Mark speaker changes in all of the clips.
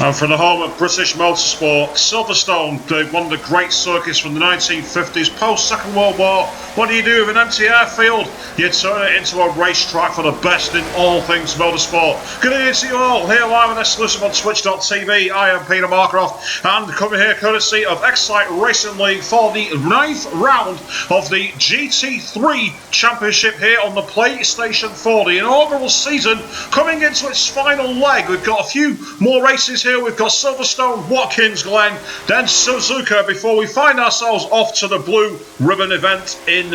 Speaker 1: And from the home of British motorsport, Silverstone, one of the great circuits from the 1950s, post-Second World War. What do you do with an empty airfield? You turn it into a racetrack for the best in all things motorsport. Good evening to you all, here live and exclusive on Twitch.tv. I am Peter Markroft, and coming here courtesy of XRL Racing League for the 9th round of the GT3 Championship here on the PlayStation 4. The inaugural season coming into its final leg. We've got a few more races here. We've got Silverstone, Watkins Glen, then Suzuka before we find ourselves off to the Blue Ribbon event in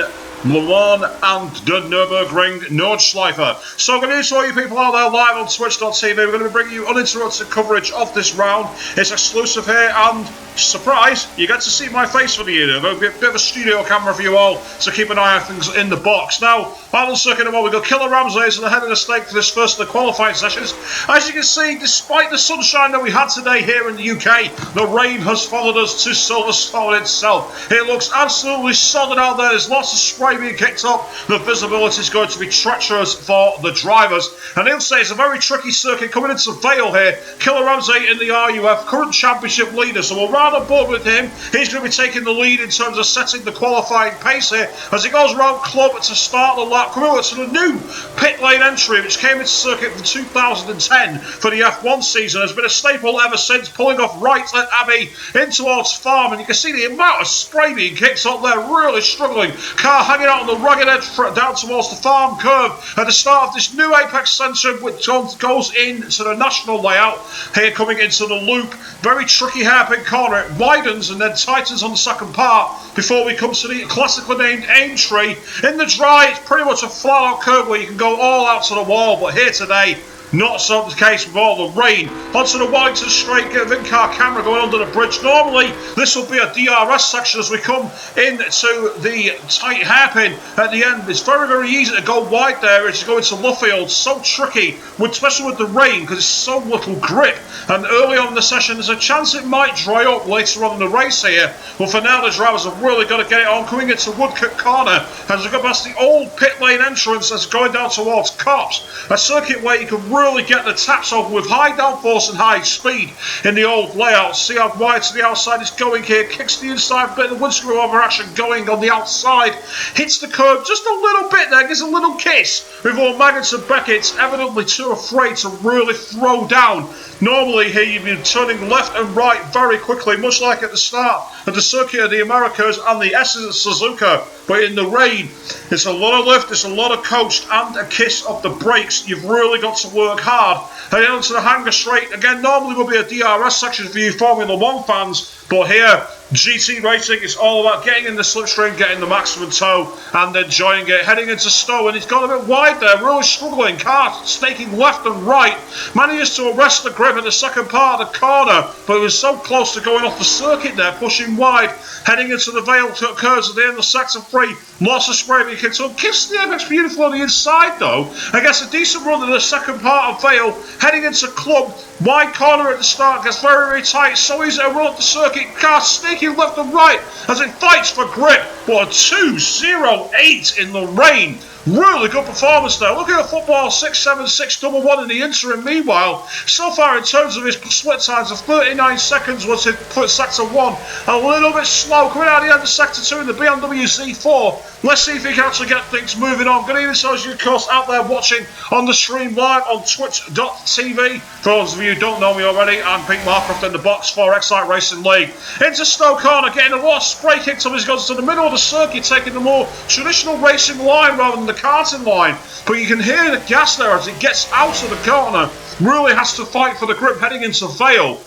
Speaker 1: Le Mans and the Nürburgring Nordschleife. So good news to all you people out there live on Twitch.tv. We're going to be bringing you uninterrupted coverage of this round. It's exclusive here, and surprise, you get to see my face for the year. There'll be a bit of a studio camera for you all, so keep an eye on things in the box. Now, final circuit in a moment, we've got Killer Ramsay's at the head of the stake for this first of the qualifying sessions. As you can see, despite the sunshine that we had today here in the UK, the rain has followed us to Silverstone itself. It looks absolutely solid out there. There's lots of spray being kicked up. The visibility is going to be treacherous for the drivers. And he'll say it's a very tricky circuit coming into Vale here. Killer Ramsay in the RUF, current championship leader, so we're rather bored with him. He's going to be taking the lead in terms of setting the qualifying pace here as he goes around club to start the lap. Coming over to the new pit lane entry, which came into circuit in 2010 for the F1 season, has been a staple ever since, pulling off right at Abbey in towards Farm, and you can see the amount of spray being kicked up there, really struggling. Car hanging out on the rugged edge down towards the Farm curve at the start of this new apex centre, which goes into the national layout here, coming into the loop. Very tricky hairpin corner. It widens and then tightens on the second part before we come to the classically named Aintree. In the dry, it's pretty much a flat out curve where you can go all out to the wall, but here today, not so the case with all the rain. Onto the Wellington straight, get a in-car camera going under the bridge. Normally, this will be a DRS section as we come into the tight hairpin at the end. It's very, very easy to go wide there as you go into Luffield. So tricky, especially with the rain, because it's so little grip. And early on in the session, there's a chance it might dry up later on in the race here. But for now, the drivers have really got to get it on. Coming into Woodcote Corner, as we go past the old pit lane entrance that's going down towards Cops. A circuit where you can really get the taps over with high downforce and high speed in the old layout. See how wide to the outside it's going here. Kicks the inside bit of the windscreen over action going on the outside. Hits the curb just a little bit there. Gives a little kiss before Magnus and Beckett's evidently too afraid to really throw down. Normally here you'd be turning left and right very quickly, much like at the start of the Circuit of the Americas and the S's of Suzuka. But in the rain, it's a lot of lift, it's a lot of coast and a kiss of the brakes. You've really got to work hard. Heading onto the Hangar Straight, again, normally will be a DRS section for you Formula 1 fans, but here, GT racing is all about getting in the slipstream, getting the maximum tow, and enjoying it. Heading into Stowe, and it's got a bit wide there, really struggling. Car snaking left and right. Manages to arrest the grip in the second part of the corner, but it was so close to going off the circuit there, pushing wide. Heading into the Vale curves at the end of sector 3. Lots of spray being kicked up. Kissed the apex beautiful on the inside though. I guess a decent run in the second part of Vale. Heading into Club. Wide corner at the start, gets very, very tight. So easy to run up the circuit. Car snaking left and right as it fights for grip. What a 2.08 in the rain. Really good performance there. Look at the football 6.7611 in the interim. Meanwhile, so far in terms of his split times of 39 seconds was it put sector 1 a little bit slow. Coming out the end of sector 2 in the BMW Z4. Let's see if he can actually get things moving on. Good evening to those of you, of course, out there watching on the stream live on Twitch.tv. For those of you who don't know me already, I'm Pete Markroft in the box for XRL Racing League. Into Stowe Corner, getting a lot of spray kicked up as he goes to the middle of the circuit, taking the more traditional racing line rather than the karting line. But you can hear the gas there as it gets out of the corner. Really has to fight for the grip heading into Vale.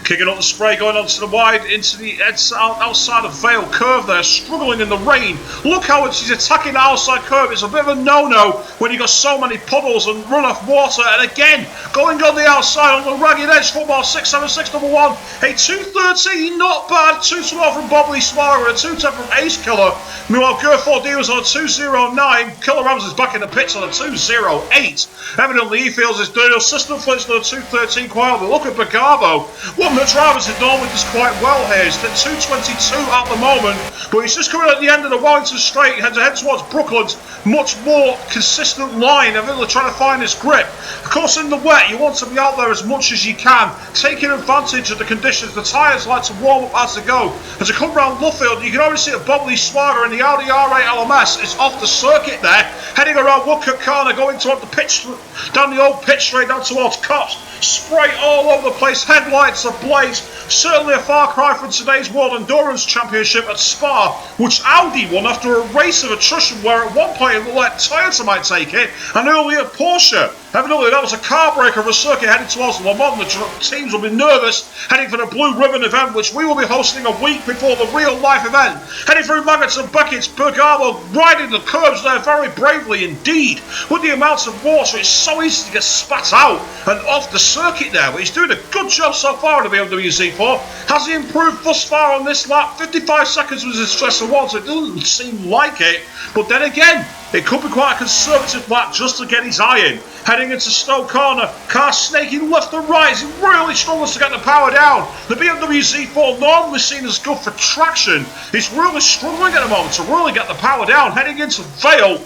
Speaker 1: Kicking up the spray, going onto the wide, into the outside of Vale curve there, struggling in the rain. Look how he's attacking the outside curve. It's a bit of a no-no when you've got so many puddles and run-off water. And again, going on the outside on the ragged edge, football 6.7611. A 2.13, not bad. 2.12 from Bob Lee Smaller and a 2.10 from Ace Killer. Meanwhile, Gurford D was on a 2.09. Killer Ramsay's back in the pits on a 2.08. Evidently, he feels his dirty system flinch on a 2.13 quiet. But look at Bagavo. One of the drivers that normally does quite well here is at 2:22 at the moment, but he's just coming at the end of the Wellington straight, head towards Brooklands, much more consistent line, and really trying to find his grip. Of course, in the wet, you want to be out there as much as you can, taking advantage of the conditions. The tyres like to warm up as they go. As you come round Luffield, you can already see a bubbly swagger in the Audi R8 LMS. It's off the circuit there, heading around Woodcote Corner, going toward the pitch, down the old pitch straight down towards Cops. Spray all over the place, headlights ablaze. Certainly a far cry from today's World Endurance Championship at Spa, which Audi won after a race of attrition where at one point it looked like Toyota might take it, and earlier Porsche. Evidently that was a car breaker of a circuit heading towards Le Mans. The teams will be nervous heading for the Blue Ribbon event, which we will be hosting a week before the real life event. Heading through Maggots and Buckets, Bergamo riding the curbs there very bravely indeed. With the amounts of water, it's so easy to get spat out and off the circuit there, but he's doing a good job so far in the BMW Z4. Has he improved thus far on this lap? 55 seconds was his stress of water. It doesn't seem like it, but then again, it could be quite a conservative lap just to get his eye in. Heading into Stoke Corner, car snaking left and right as he really struggles to get the power down. The BMW Z4, normally seen as good for traction, is really struggling at the moment to really get the power down. Heading into Vale,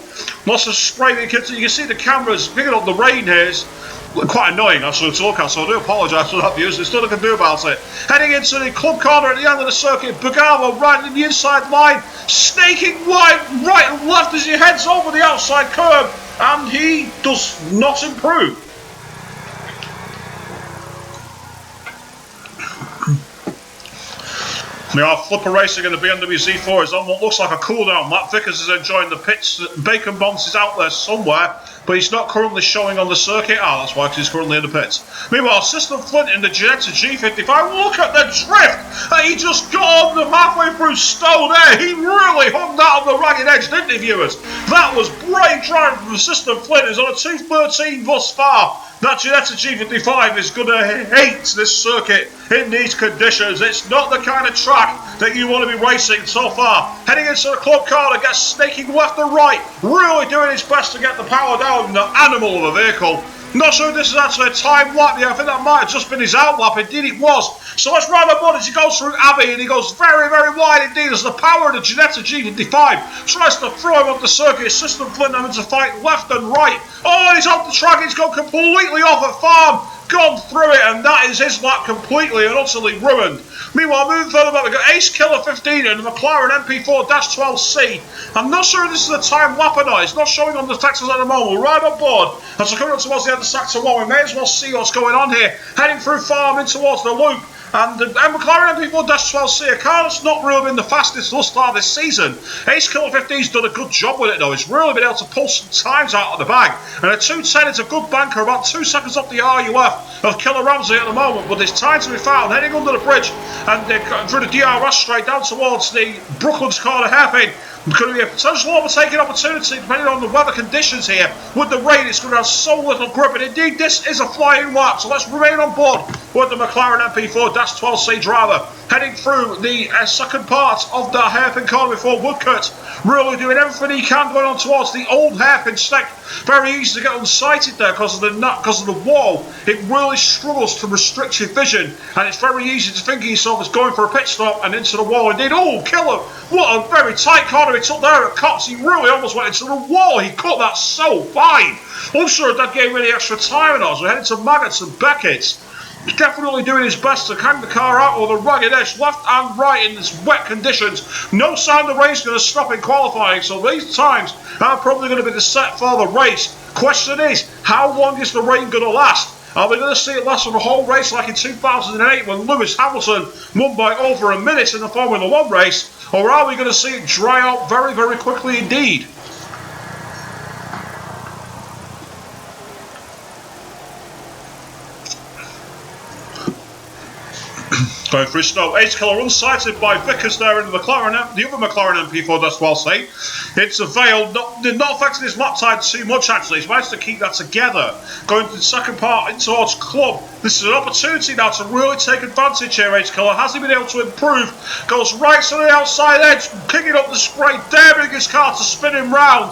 Speaker 1: lots of spray. You can see the cameras picking up the rain here. It's quite annoying actually to look at, so I do apologise for that, viewers. There's nothing I can do about it. Heading into the club corner at the end of the circuit, Bergamo riding the inside line, snaking right and left as he heads over the outside curb, and he does not improve. We are flipper racing in the BMW Z4 is on what looks like a cool-down lap. Vickers is enjoying the pits. Bacon Bonds is out there somewhere, but he's not currently showing on the circuit. That's why, because he's currently in the pits. Meanwhile, System Flint in the Ginetta G55. Look at the drift that he just got on them halfway through Stowe there. He really hung that on the ragged edge, didn't he, viewers? That was brave driving from System Flint. He's on a 2:13 thus far. That Ginetta G55 is going to hate this circuit in these conditions. It's not the kind of track that you want to be racing so far. Heading into the club corner, gets snaking left and right, really doing his best to get the power down. The animal of a vehicle. Not sure if this is actually a time lap. Yeah, I think that might have just been his out lap. Indeed it was. So let's ride on board as he goes through Abbey, and he goes very, very wide indeed as the power of the Ginetta G55 tries to throw him off the circuit. System Flint having to fight left and right. Oh, he's off the track. He's gone completely off at farm. Gone through it, and that is his lap completely and utterly ruined. Meanwhile, moving further back, we've got Ace Killer 15 and the McLaren MP4-12C. I'm not sure if this is a time lap or not. It's not showing on the taxes at the moment. We're right on board. As we're coming up towards the end of Sector 1, we may as well see what's going on here. Heading through farm in towards the loop. And the McLaren MP4-12C, a car that's not really been the fastest thus far this season. Ace Killer 15's done a good job with it though. He's really been able to pull some times out of the bag. And a 2:10 is a good banker, about 2 seconds off the RUF of Killer Ramsey at the moment. But there's time to be found. Heading under the bridge and through the DRS straight down towards the Brooklands corner hairpin. Could be a potential overtaking opportunity depending on the weather conditions here. With the rain, it's going to have so little grip, and indeed this is a flying lap, so let's remain on board with the McLaren MP4-12C driver. Heading through the second part of the hairpin corner before Woodcote. Really doing everything he can going on towards the old hairpin stick. Very easy to get unsighted there because of the wall. It really struggles to restrict your vision, and it's very easy to think of yourself as going for a pit stop and into the wall. Indeed, oh, Killer, what a very tight corner he took there at Cops. He really almost went into the wall. He cut that so fine. I'm sure that gave him any extra time or not. So we're heading to Maggots and Beckett's. He's definitely doing his best to hang the car out on the rugged edge, left and right in these wet conditions. No sign the race is going to stop in qualifying, so these times are probably going to be the set for the race. Question is, how long is the rain going to last? Are we going to see it last for the whole race like in 2008 when Lewis Hamilton won by over a minute in the Formula 1 race? Or are we going to see it dry out very, very quickly indeed? Going through snow. Ace Killer unsighted by Vickers there in the McLaren, the other McLaren MP4-12C. It's a Vale, not affecting his lap time too much actually. He's managed to keep that together. Going to the second part in towards Club. This is an opportunity now to really take advantage here, Ace Killer. Has he been able to improve? Goes right to the outside edge, picking up the spray, daring his car to spin him round.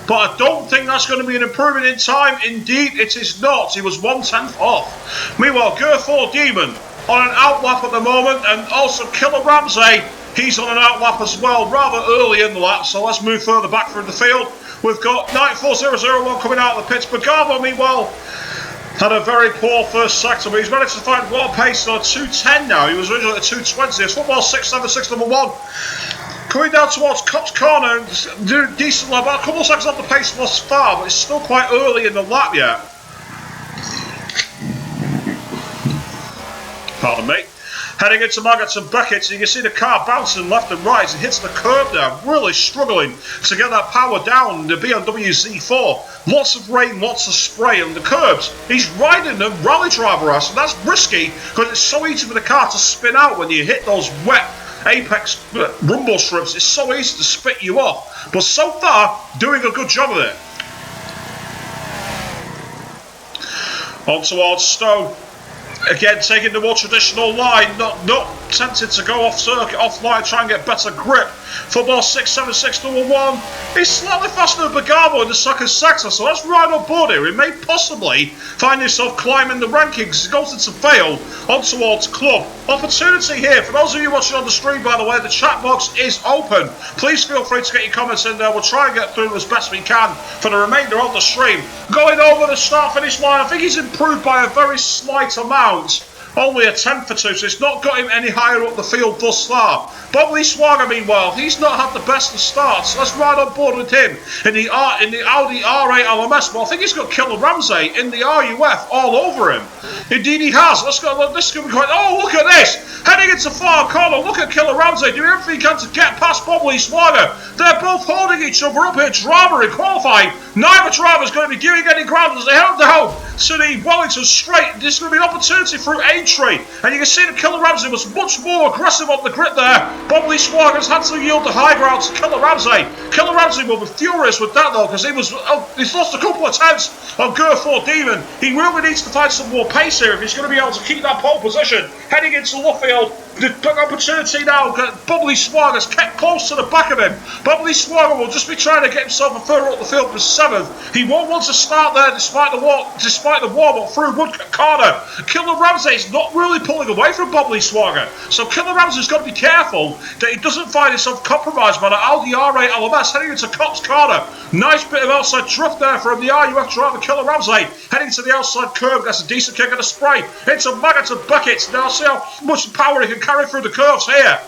Speaker 1: But I don't think that's going to be an improvement in time. Indeed, it is not. He was 1/10 off. Meanwhile, Ger 4 Demon on an outlap at the moment, and also Killer Ramsey, he's on an outlap as well, rather early in the lap, so let's move further back through the field. We've got 94001 coming out of the pits. Bergamo, meanwhile, had a very poor first sector, but he's managed to find one pace on a 210 now. He was originally at 220. It's football 676 number 1. Coming down towards Cops Corner, doing decent lap, a couple of seconds off the pace thus far, but it's still quite early in the lap yet. Pardon me. Heading into Maggots and Beckett, so you can see the car bouncing left and right as it hits the curb there, really struggling to get that power down, the BMW Z4. Lots of rain, lots of spray on the curbs. He's riding the rally driver ass, and that's risky because it's so easy for the car to spin out when you hit those wet apex rumble strips. It's so easy to spit you off, but so far doing a good job of it. On towards Stone. Again, taking the more traditional line, not tempted to go off circuit, off line, try and get better grip. Football 676 number 1. He's slightly faster than Bergamo in the second sector, so that's right on board here. He may possibly find himself climbing the rankings. He goes into Vale, on towards Club. Opportunity here. For those of you watching on the stream, by the way, the chat box is open. Please feel free to get your comments in there. We'll try and get through as best we can for the remainder of the stream. Going over the start-finish line, I think he's improved by a very slight amount. Only a 10 for 2, so it's not got him any higher up the field thus far. Bob Lee Swager, meanwhile, he's not had the best of starts. Let's ride on board with him in the Audi R8 LMS. Well, I think he's got Killer Ramsey in the RUF all over him. Indeed, he has. Let's go. This is going to be quite. Oh, look at this! Heading into far corner. Look at Killer Ramsey doing everything he can to get past Bob Lee Swager. They're both holding each other up here. Drama in qualifying. Neither driver is going to be giving any ground as they head down to the Wellington straight. This is going to be an opportunity through entry, and you can see that Killer Ramsey was much more aggressive on the grip there. Bob Lee Swager's had to yield the high ground to Killer Ramsey. Killer Ramsey will be furious with that though, because he's lost a couple of tenths on Gerford Demon. He really needs to find some more pace here if he's going to be able to keep that pole position. Heading into Luffield, the big opportunity now. Bob Lee Swager's kept close to the back of him. Bob Lee Swager will just be trying to get himself a further up the field for 7th. He won't want to start there despite the warm-up through Woodcock Corner. Killer Ramsey's not really pulling away from Bob Lee Swager, so Killer Ramsey's got to be careful that he doesn't find himself compromised by the Audi R8 LMS heading into Cops Corner. Nice bit of outside drift there from the RUF driver Killer Ramsey, heading to the outside curve. Gets a decent kick and a spray into Maggots and Buckets. Now see how much power he can carry through the curves here.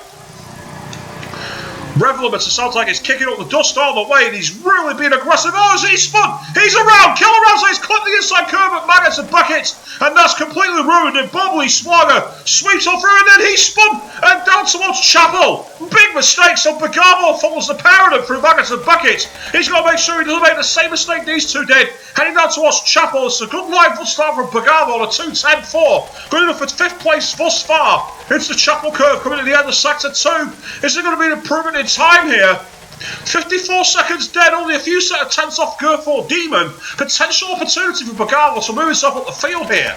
Speaker 1: Rev limiter sounds like he's kicking up the dust all the way, and he's really being aggressive. Oh, is he spun? He's around. Killer Ramsey's clipped the inside curve at Maggots and Buckets, and that's completely ruined it. Bob Lee Swager sweeps on through, and then he spun and down towards Chapel. Big mistake, so Bergamo follows the pair of them through Maggots and Buckets. He's got to make sure he doesn't make the same mistake these two did. Heading down towards Chapel, it's a good line foot start from Bergamo on a 2:10.4. Going in for 5th place thus far. It's the Chapel curve coming at the end of sector 2. Is there going to be an improvement in time here? 54 seconds dead, only a few tenths off Gerford Demon. Potential opportunity for Bergamo to move himself up the field here.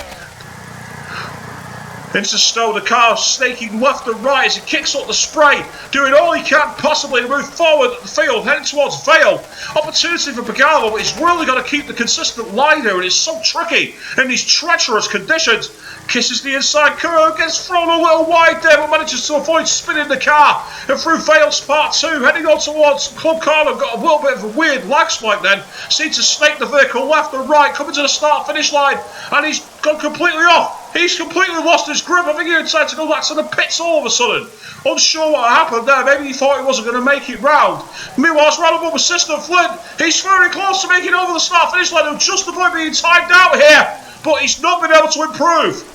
Speaker 1: Into Stone, the car snaking left and right as he kicks up the spray, doing all he can possibly to move forward at the field, heading towards Vale. Opportunity for Bergamo, but he's really got to keep the consistent line here, and it's so tricky in these treacherous conditions. Kisses the inside curve, gets thrown a little wide there, but manages to avoid spinning the car. And through Vale's part 2, heading on towards Club Corner, got a little bit of a weird lag spike then. Seems to snake the vehicle left and right, coming to the start-finish line, and he's gone completely off. He's completely lost his grip. I think he decided to go back to the pits all of a sudden. Unsure what happened there. Maybe he thought he wasn't going to make it round. Meanwhile, it's round up with System Flint. He's very close to making over the start-finish line. He'll just about being timed out here, but he's not been able to improve.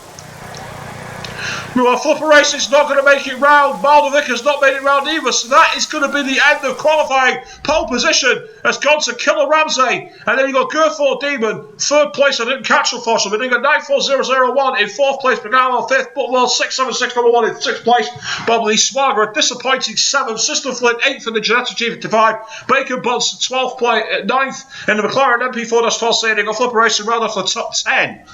Speaker 1: Meanwhile, Flipper Racing's not going to make it round. Maldovic has not made it round either, so that is going to be the end of qualifying. Pole position has gone to Killer Ramsey, and then you got Gerford Demon, 3rd place. I didn't catch unfortunately, but then you got 94001 in 4th place, Bergamo 5th, Butwell 676 number 1 in 6th place. Bob Lee Swager, a disappointing 7th, System Flint 8th in the Genetic GT5, Bacon Bonds 12th place, 9th in the McLaren MP4-12 standing. Got Flipper Racing round off the top 10.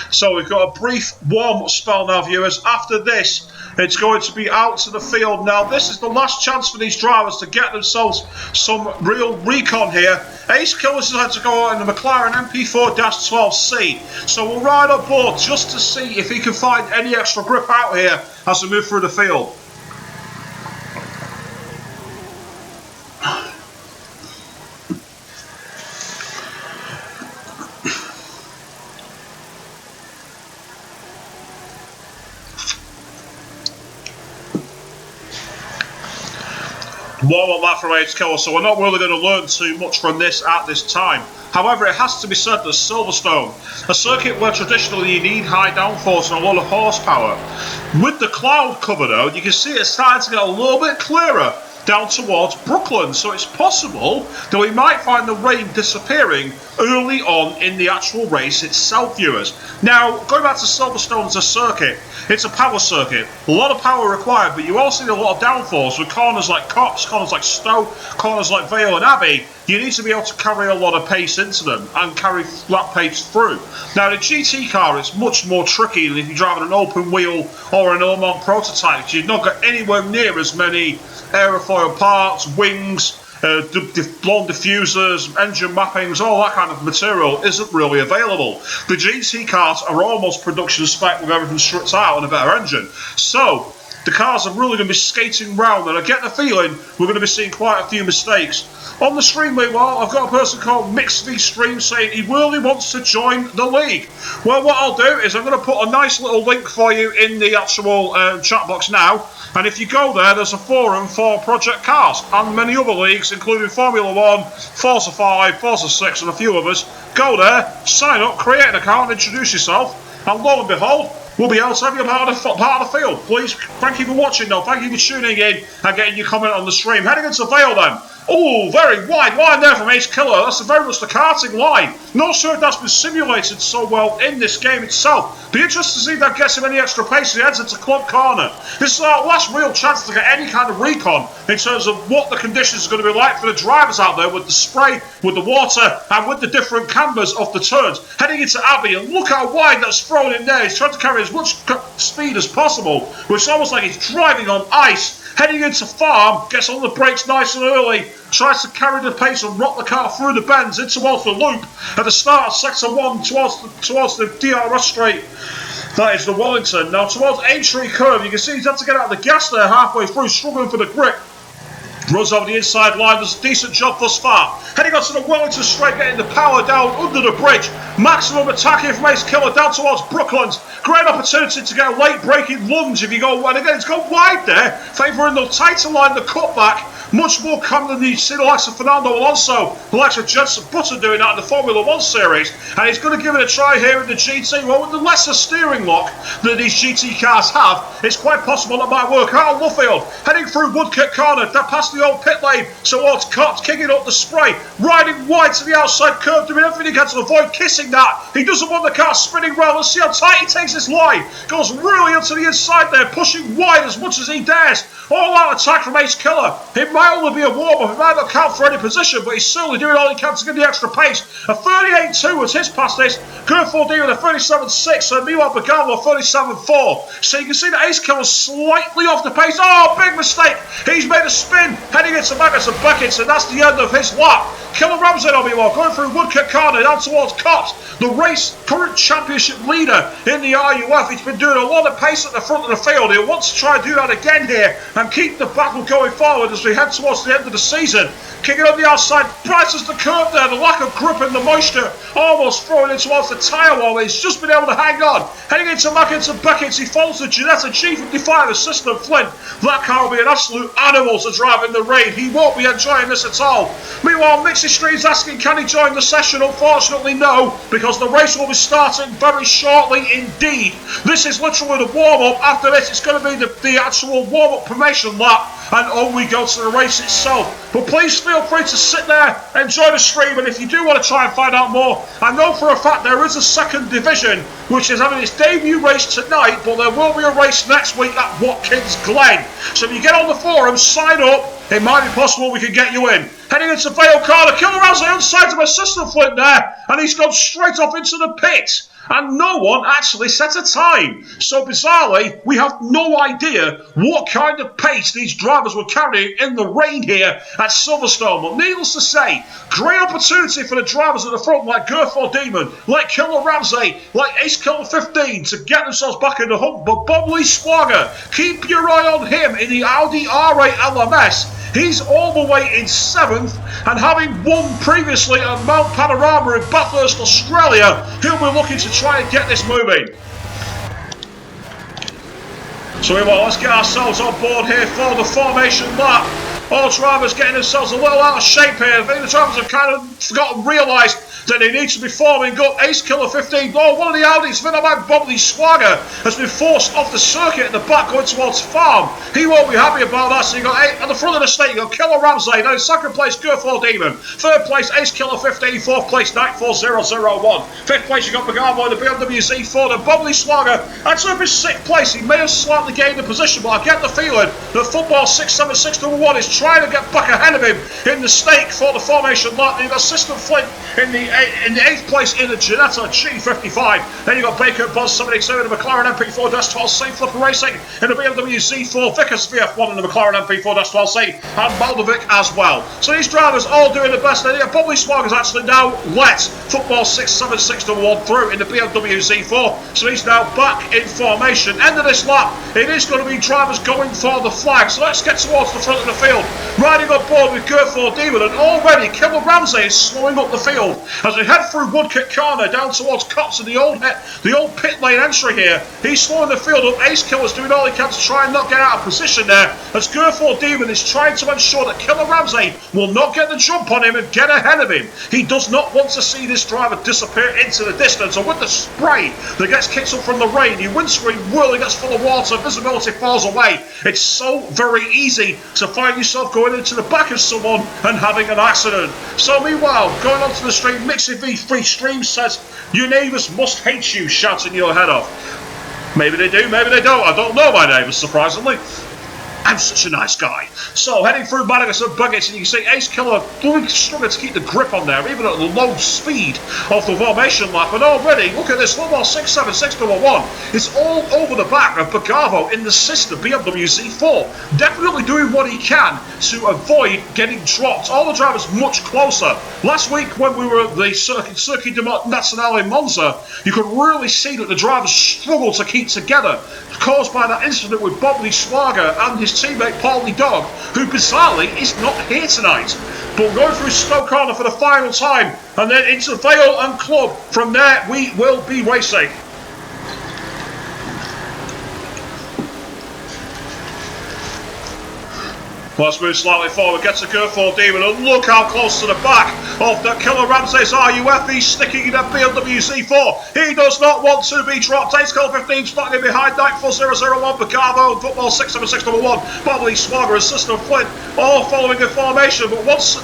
Speaker 1: So we've got a brief warm-up spell now, viewers. After this, It's going to be out to the field now. This is the last chance for these drivers to get themselves some real recon here. Ace Killers has had to go out in the McLaren MP4-12C. So we'll ride on board just to see if he can find any extra grip out here as we move through the field. More on that from Ace Killer, so we're not really going to learn too much from this at this time. However, it has to be said that Silverstone, a circuit where traditionally you need high downforce and a lot of horsepower, with the cloud cover though, you can see it's starting to get a little bit clearer down towards Brooklyn, so it's possible that we might find the rain disappearing early on in the actual race itself, viewers. Now, going back to Silverstone as a circuit, it's a power circuit, a lot of power required, but you also need a lot of downforce with corners like Cox, corners like Stowe, corners like Vale and Abbey. You need to be able to carry a lot of pace into them and carry that pace through. Now, the GT car is much more tricky than if you're driving an open wheel or an Le Mans prototype. You've not got anywhere near as many aerofoil parts, wings, blown diffusers, engine mappings, all that kind of material isn't really available. The GT cars are almost production spec with everything stripped out and a better engine. So the cars are really going to be skating round, and I get the feeling we're going to be seeing quite a few mistakes. On the stream, meanwhile, I've got a person called MixVStream saying he really wants to join the league. Well, what I'll do is I'm going to put a nice little link for you in the actual chat box now. And if you go there, there's a forum for Project Cars and many other leagues, including Formula 1, Forza 5, Forza 6 and a few others. Go there, sign up, create an account, introduce yourself, and lo and behold, we'll be able to have you part of the field. Please, thank you for watching though, thank you for tuning in and getting your comment on the stream. Heading into Vale then. Oh, very wide line there from Ace Killer. That's very much the karting line. Not sure if that's been simulated so well in this game itself. Be interested to see if that gets him any extra pace as he heads into Club Corner. This is our last real chance to get any kind of recon in terms of what the conditions are going to be like for the drivers out there with the spray, with the water, and with the different cambers of the turns. Heading into Abbey, and look how wide that's thrown in there. He's trying to carry as much speed as possible, which is almost like he's driving on ice. Heading into Farm, gets on the brakes nice and early, tries to carry the pace and rock the car through the bends in towards the loop at the start of Sector 1 towards the DRS straight. That is the Wellington. Now towards Aintree Curve, you can see he's had to get out of the gas there halfway through, struggling for the grip. Runs over the inside line, does a decent job thus far. Heading on to the Wellington straight, getting the power down under the bridge. Maximum attacking from Ace Killer down towards Brooklands. Great opportunity to get a late braking lunge if you go, and again it's gone wide there, favouring the tighter line, the cutback. Much more common than you see the likes of Fernando Alonso, the likes of Jenson Button doing that in the Formula 1 series. And he's going to give it a try here in the GT. Well, with the lesser steering lock that these GT cars have, it's quite possible that might work out on Luffield. Heading through Woodcote Corner, that past the old pit lane towards Cox, kicking up the spray, riding wide to the outside curve, doing everything he can to avoid kissing that. He doesn't want the car spinning round. Let's see how tight he takes this line. Goes really onto the inside there, pushing wide as much as he dares. All out attack from Ace Killer. It might only be a warm-up, it might not count for any position, but he's certainly doing all he can to get the extra pace. A 38.2 was his past this. Curve 4D with a 37.6, and meanwhile Bagamo 37.4. So you can see that Ace Killer's slightly off the pace. Oh, big mistake. He's made a spin, heading into Magnus and Beckett, and that's the end of his lap. Killer Ramsey on meanwhile, going through Woodcote Corner down towards Cox, the race current championship leader in the RUF. He's been doing a lot of pace at the front of the field. He'll want to try and do that again here and keep the battle going forward as we head towards the end of the season. Kicking on the outside, prices the curve there, the lack of grip and the moisture almost throwing in towards the tyre wall. He's just been able to hang on. Heading into Mackins and Beckett, he follows the Ginetta G55 assistant Flint. That car will be an absolute animal to drive in the rain. He won't be enjoying this at all. Meanwhile, Mixie Stream's asking, can he join the session? Unfortunately, no, because the race will be starting very shortly indeed. This is literally the warm-up. After this, it's going to be the actual warm-up promotion lap, and on we go to the race itself. But please feel free to sit there, enjoy the stream, and if you do want to try and find out more, I know for a fact there is a second division which is having its debut race tonight, but there will be a race next week at Watkins Glen. So if you get on the forum, sign up, it might be possible we can get you in. Heading into Vale Corner, Killer Ramsey onside of assistant Flint there, and he's gone straight off into the pit. and no one actually set a time. So bizarrely, we have no idea what kind of pace these drivers were carrying in the rain here at Silverstone. But needless to say, great opportunity for the drivers at the front like Gerford Demon, like Killer Ramsey, like Ace Killer 15 to get themselves back in the hunt. But Bob Lee Swagger, keep your eye on him in the Audi R8 LMS. He's all the way in 7th, and having won previously at Mount Panorama in Bathurst, Australia, he'll be looking to try and get this moving. So let's get ourselves on board here for the formation lap. All drivers getting themselves a little out of shape here. I think the drivers have kind of forgotten, realised that they need to be forming up. Ace Killer 15, one of the Audis, Vinner Bob Lee Swagger, has been forced off the circuit at the back going towards Farm. He won't be happy about that. So you got at the front of the state, you got Killer Ramsey, now in second place, Gerford Demon. Third place, Ace Killer 15. Fourth place, Night4001. Fifth place, you got Magarbo in the BMW Z4. And Bob Lee Swagger actually up in sixth place. He may have slightly gained the position, but I get the feeling that Football 676-1 is trying to get back ahead of him in the stake for the formation lap. You've got System Flint in the 8th place in the Ginetta G55. Then you've got Baker Buzz 72 in the McLaren MP4-12C. Flipper Racing in the BMW Z4. Vickers VF1 in the McLaren MP4-12C. And Maldovic as well. So these drivers all doing the best. Bob Lee Swagger's actually now let Football 676-1 through in the BMW Z4. So he's now back in formation. End of this lap, it is going to be drivers going for the flag. So let's get towards the front of the field. Riding on board with Gerford Demon, and already Killer Ramsey is slowing up the field as we head through Woodcote Corner down towards Cops and the old pit lane entry here. He's slowing the field up. Ace Killer's doing all he can to try and not get out of position there as Gerford Demon is trying to ensure that Killer Ramsey will not get the jump on him and get ahead of him. He does not want to see this driver disappear into the distance, and with the spray that gets kicked up from the rain, your windscreen whirling gets full of water, visibility falls away. It's so very easy to find yourself going into the back of someone and having an accident. So meanwhile, going onto the stream, Mixie V3 Stream says, "Your neighbours must hate you," shouting your head off. Maybe they do, maybe they don't. I don't know my neighbours, surprisingly. I'm such a nice guy. So, heading through Madagascar and Buggets, and you can see Ace Killer struggling to keep the grip on there, even at the low speed of the formation lap. And already, look at this, Football 676-1. It's all over the back of Bagavo in the sister BMW Z4. Definitely doing what he can to avoid getting dropped. All the drivers much closer. Last week, when we were at the Circuit Nazionale in Monza, you could really see that the drivers struggled to keep together, caused by that incident with Bob Lee Swagger and his teammate Paulie Dog, who bizarrely is not here tonight. But going through Stoke Corner for the final time, and then into Vale and Club. From there, we will be racing. Let's move slightly forward, get to Gerford Demon, and look how close to the back of the Killer Ramsey's RUF. He's sticking in that BMW Z4. He does not want to be dropped. Ace Killer 15 starting behind Night4001, Bagavo, and Football 676-1. Bob Lee Swagger and System Flint all following in formation. But once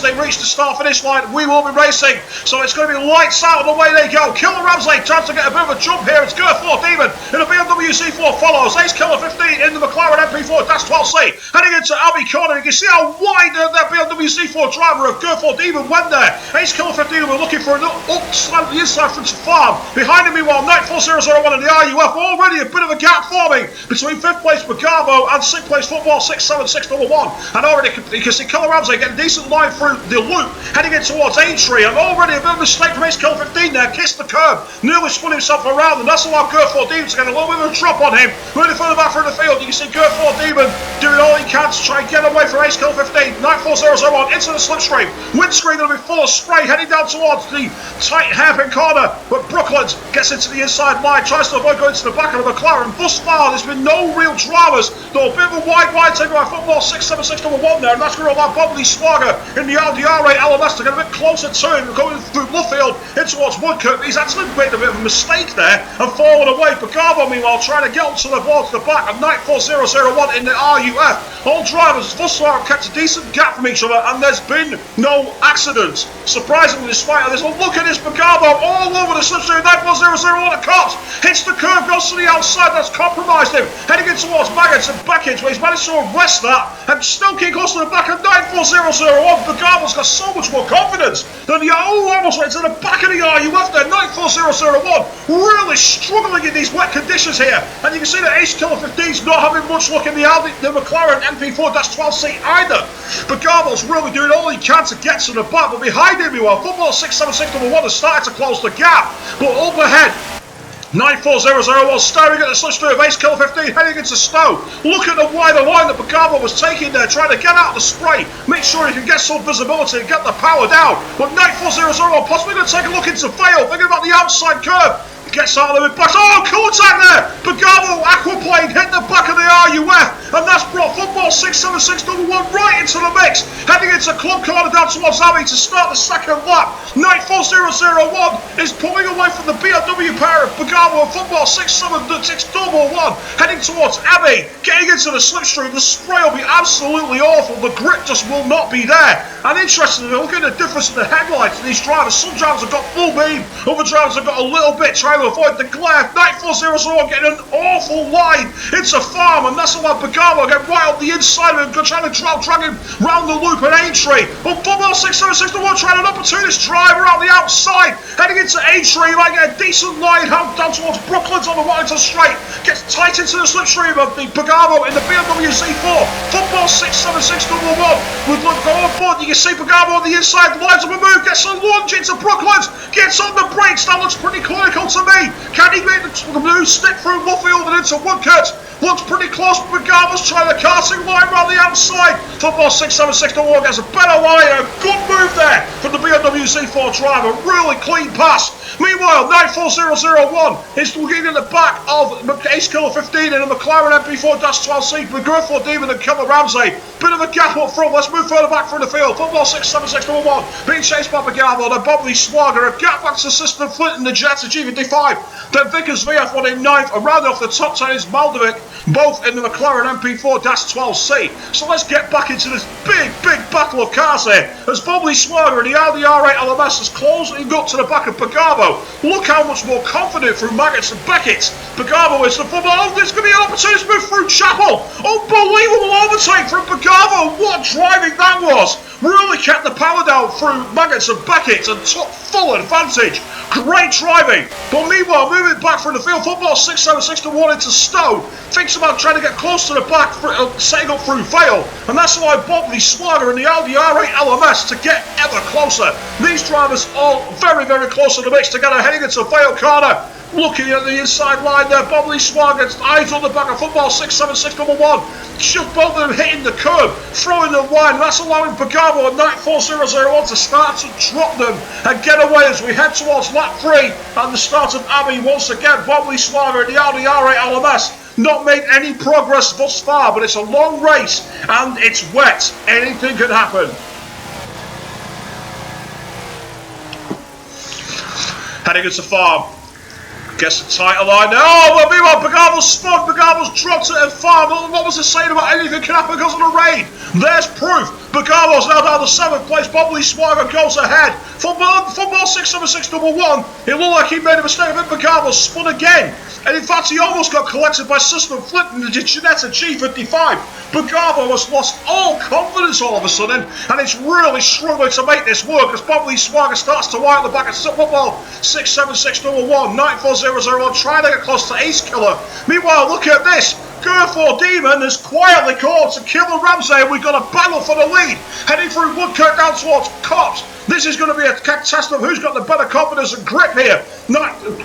Speaker 1: they reach the start-finish line, we will be racing. So it's going to be lights out, and away they go. Killer Ramsey tries to get a bit of a jump here. It's Gerford Demon in the BMW Z4 follows. Ace Killer 15 in the McLaren MP4-12C. Heading into Abbey Corner, you can see how wide that BMW Z4 driver of Gerford Demon went there. Ace Killer 15 were looking for an upside on the inside from Farm. Behind him, meanwhile, Night4001 and the RUF. Already a bit of a gap forming between 5th place Bagavo and 6th place Football 676-1. And already you can see Killer Ramsey getting a decent line through the loop, heading in towards Aintree. And already a bit of a mistake from Ace Killer 15 there, kissed the curb, nearly spun himself around, and that's allowed Gerford Demon to get a little bit of a drop on him. Really further back through the field, you can see Gerford Demon doing all he can to try and get away from Ace Killer 15. Night4001 into the slipstream. Windscreen will be full of spray, heading down towards the tight hairpin corner. But Brooklands gets into the inside line, tries to avoid going to the back of the McLaren. Thus far, there's been no real dramas, though a bit of a wide taken by Football 676-1 there, and that's going to allow Bob Lee Swagger in the Audi R8 LMS to get a bit closer to him, going through Luffield in towards Woodcote. He's actually made a bit of a mistake there and fallen away. Bagavo, meanwhile, trying to get up to the board to the back, and Night4001 in the RUF. All drivers drivers thus far have kept a decent gap from each other, and there's been no accidents. Surprisingly, despite this, look at this Bagabo all over the slipstream. 9.001 at Cops. Hits the curve, goes to the outside. That's compromised him. Heading in towards Maggotts and Beckett, where he's managed to arrest that and still keep close to the back of 9.4001. Bagabo's got so much more confidence than the almost went to the back of the RUF there. 9.4001 really struggling in these wet conditions here, and you can see that Ace Killer 15's not having much luck in the McLaren MP4-12C either. Bagabo's really doing all he can to get to the back, but behind him, meanwhile, Football 676.1 has started to close the gap, but up ahead, 9.4001 staring at the slipstream of Ace Killer 15 heading into Stowe. Look at the wider line that Bagabo was taking there, trying to get out of the spray, make sure he can get some visibility and get the power down. But 9.4001 possibly going to take a look into Vale, thinking about the outside curve. Gets out of the back. Oh, cool attack there! Bagabo aquaplane hit the back of the RUF, and that's brought Football 676.1 right into the mix. Heading into Club Corner down towards Abbey to start the second lap. 9.4001 is pulling away from the BMW pair of Bagabo and Football 676.1. Heading towards Abbey, getting into the slipstream. The spray will be absolutely awful. The grip just will not be there. And interestingly, look at the difference in the headlights of these drivers. Some drivers have got full beam, other drivers have got a little bit, trying to avoid the glare. 9.4001 getting an awful line into Farm, and that's allowed Bagabo to get right on the inside of him, trying to drag him round the loop at Aintree. But Football 676.1 trying an opportunist drive around the outside, heading into Aintree. He might get a decent line down towards Brooklands on the Wellington straight. Gets tight into the slipstream of the Bagabo in the BMW Z4. Football 676.1 would look go on board. You can see Bagabo on the inside, lines up a move, gets a lunge into Brooklands, gets on the brakes. That looks pretty clinical to me. Can he make the move, stick through Luffield and into Woodcote? Looks pretty close, but Bagabo's trying the karting line around the outside. Football 676.1 gets a better line, a good move there from the BMW Z4 driver. Really clean pass. Meanwhile, 9.4001 is looking in the back of Ace Killer 15 in a McLaren MP4-12C with Griffith Demon and Killer Ramsey. Bit of a gap up front. Let's move further back through the field. Football 676.1 being chased by Bagabo, then Bobby Swagger, a gap back to System Flint and the Jets at GT5. Then Vickers VF1 in 9th, and rounding off the top 10 is Maldovic, both in the McLaren MP4-12C. So let's get back into this big battle of cars here, as Bobby Swagger and the Audi R8 LMS is closing up to the back of Bagabo. Look how much more confident through Maggotts and Beckett. Bagabo is the football. Oh, there's going to be an opportunity to move through Chapel. Unbelievable overtake from Bagabo. What driving that was. Really kept the power down through Maggotts and Beckett and took full advantage. Great driving. But meanwhile, moving back through the field, Football 676.1 into Stowe. Thinks about trying to get close to the back, setting up through Vale. And that's allowed Bobby Swagger and the Audi R8 LMS to get ever closer. These drivers all very close to the mix together, heading into Vale corner. Looking at the inside line there, Bobby Swagger's eyes on the back of Football 676.1. Just both of them hitting the curb, throwing the line. That's allowing Bagabo and 9.4001 to start to drop them and get away as we head towards lap 3 and the start of Abbey. Once again, Bobby Swagger and the Audi R8 LMS not made any progress thus far, but it's a long race and it's wet. Anything could happen. Heading into Farm. Gets the title line now. Oh, well, meanwhile, Bagabo's spun. Bagabo's dropped it at Farm. What was it saying about anything can happen because of the rain? There's proof. Bagabo's now down to 7th place. Bobby Swagger goes ahead. Football 676.1. It looked like he made a mistake. Then Bagabo spun again. And in fact, he almost got collected by System Flint and the Ginetta G55. Bagabo has lost all confidence all of a sudden, and it's really struggling to make this work as Bobby Swagger starts to wire the back of Football 676.1. 9.4001 trying to get close to Ace Killer. Meanwhile, look at this. Gurfor Demon has quietly caught to Killer Ramsey, and we've got a battle for the lead. Heading through Woodcote down towards Cops. This is going to be a test of who's got the better confidence and grip here.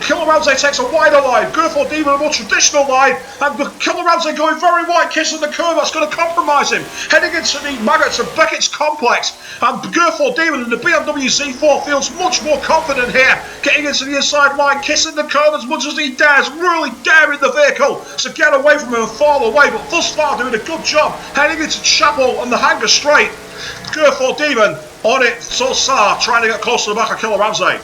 Speaker 1: Killer Ramsey takes a wider line, Gurfor Demon a more traditional line, and Killer Ramsey going very wide, kissing the curve. That's going to compromise him. Heading into the Maggotts and Beckett's complex, and Gurfor Demon in the BMW Z4 feels much more confident here, getting into the inside line, kissing the curve as much as he dares, really daring the vehicle to get away from him and fall away, but thus far doing a good job. Heading into Chapel and the Hanger Straight, Gurfor Demon on it, so trying to get close to the back of Killer Ramsey.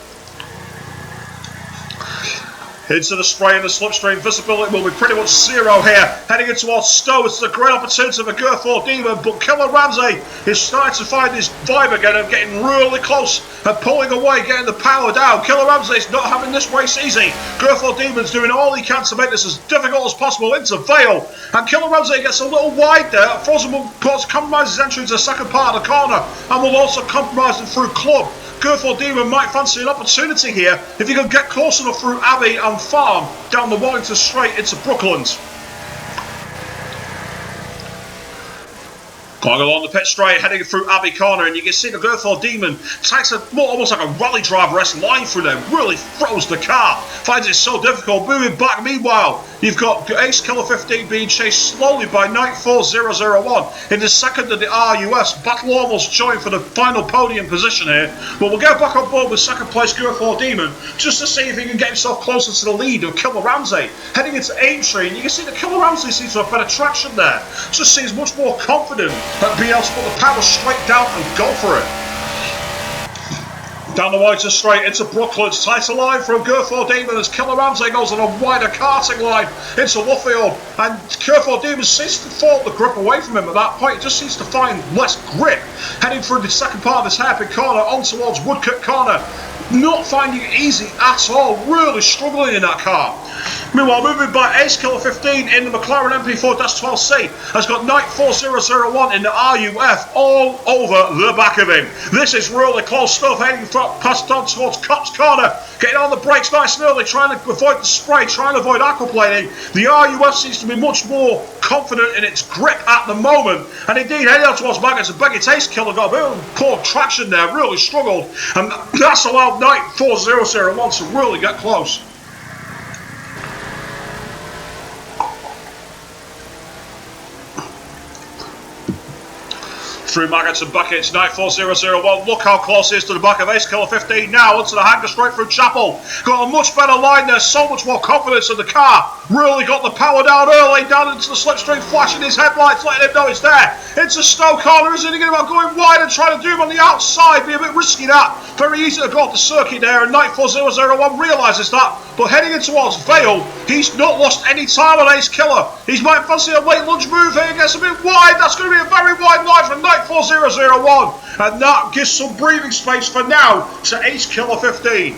Speaker 1: Into the spray and the slipstream. Visibility will be pretty much zero here. Heading in towards Stowe. It's a great opportunity for Gerford Demon, but Killer Ramsey is starting to find his vibe again and getting really close and pulling away, getting the power down. Killer Ramsey is not having this race easy. Gerford Demon's doing all he can to make this as difficult as possible into Vale. And Killer Ramsey gets a little wide there. Frozen will compromise his entry into the second part of the corner and will also compromise him through Club. Gerford Demon might fancy an opportunity here if he can get close enough through Abbey and Farm down the Warrington Straight into Brooklands. Going along the pit straight, heading through Abbey Corner, and you can see the Gerford Demon takes almost like a rally driver-esque line through there, really throws the car, finds it so difficult. Moving back, meanwhile, you've got Ace Killer 15 being chased slowly by Night 4001 in the second of the RUS. Battle almost joined for the final podium position here, but we'll get back on board with second place Gerford Demon just to see if he can get himself closer to the lead of Killer Ramsey. Heading into Aintree, and you can see that Killer Ramsey seems to have better traction there, just seems much more confident at being able to put the power straight down and go for it. Down the Warrington Straight into Brooklands, tighter line from Gerford Demon as Killer Ramsey goes on a wider karting line into Luffield, and Gerford Demon seems to fall the grip away from him at that point. He just seems to find less grip, heading through the second part of this hairpin corner on towards Woodcote Corner. Not finding it easy at all, really struggling in that car. Meanwhile, moving by Ace Killer 15 in the McLaren MP4-12C has got Night 4001 in the RUF all over the back of him. This is really close stuff, heading past down towards Cops Corner, getting on the brakes nice and early, trying to avoid the spray, trying to avoid aquaplaning. The RUF seems to be much more confident in its grip at the moment, and indeed heading out towards Maggotts and Beggett. Ace Killer got a bit of poor traction there, really struggled, and that's allowed Night 4001 to really get close. Through Maggotts and Buckets, Night 4001, look how close he is to the back of Ace Killer 15 now, onto the hanger straight through Chapel. Got a much better line there, so much more confidence in the car. Really got the power down early, down into the slipstream, flashing his headlights, letting him know it's there. Into Stowe Corner, is he thinking about going wide and trying to do him on the outside, be a bit risky that. Very easy to go off the circuit there, and Night 4001 realises that, but heading in towards Vale, he's not lost any time on Ace Killer. He might fancy a late lunge move here, gets a bit wide, that's going to be a very wide line from Night 4001, and that gives some breathing space for now to Ace Killer 15.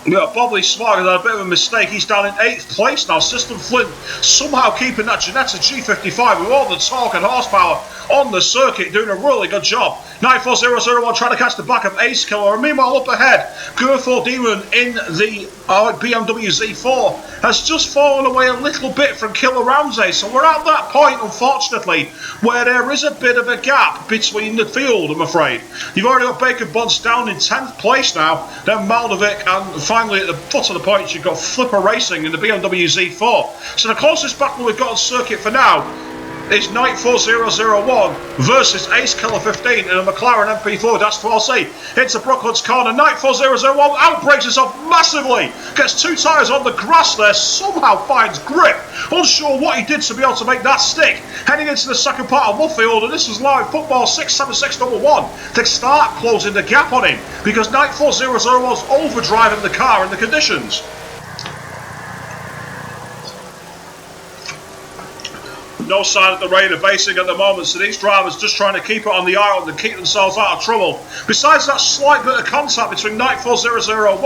Speaker 1: Yeah, Bobby Smart has had a bit of a mistake. He's down in 8th place now. System Flint somehow keeping that Ginetta G55 with all the torque and horsepower on the circuit, doing a really good job. 94001 trying to catch the back of Ace Killer, and meanwhile up ahead, Gerford Demon in the BMW Z4 has just fallen away a little bit from Killer Ramsey. So we're at that point, unfortunately, where there is a bit of a gap between the field, I'm afraid. You've already got Bacon Buds down in 10th place now, then Maldovic, and finally at the foot of the points you've got Flipper Racing in the BMW Z4. So the closest battle we've got on circuit for now is Night 4001 versus Ace Killer 15 in a McLaren MP4-12C. Into Brooklands Corner, Night 4001 outbreaks himself massively, gets two tyres on the grass there, somehow finds grip, unsure what he did to be able to make that stick. Heading into the second part of Luffield, and this is live football 67611 to start closing the gap on him, because Night 4001's overdriving the car in the conditions. No sign of the rain abating at the moment, so these drivers just trying to keep it on the island and keep themselves out of trouble. Besides that slight bit of contact between Night 4001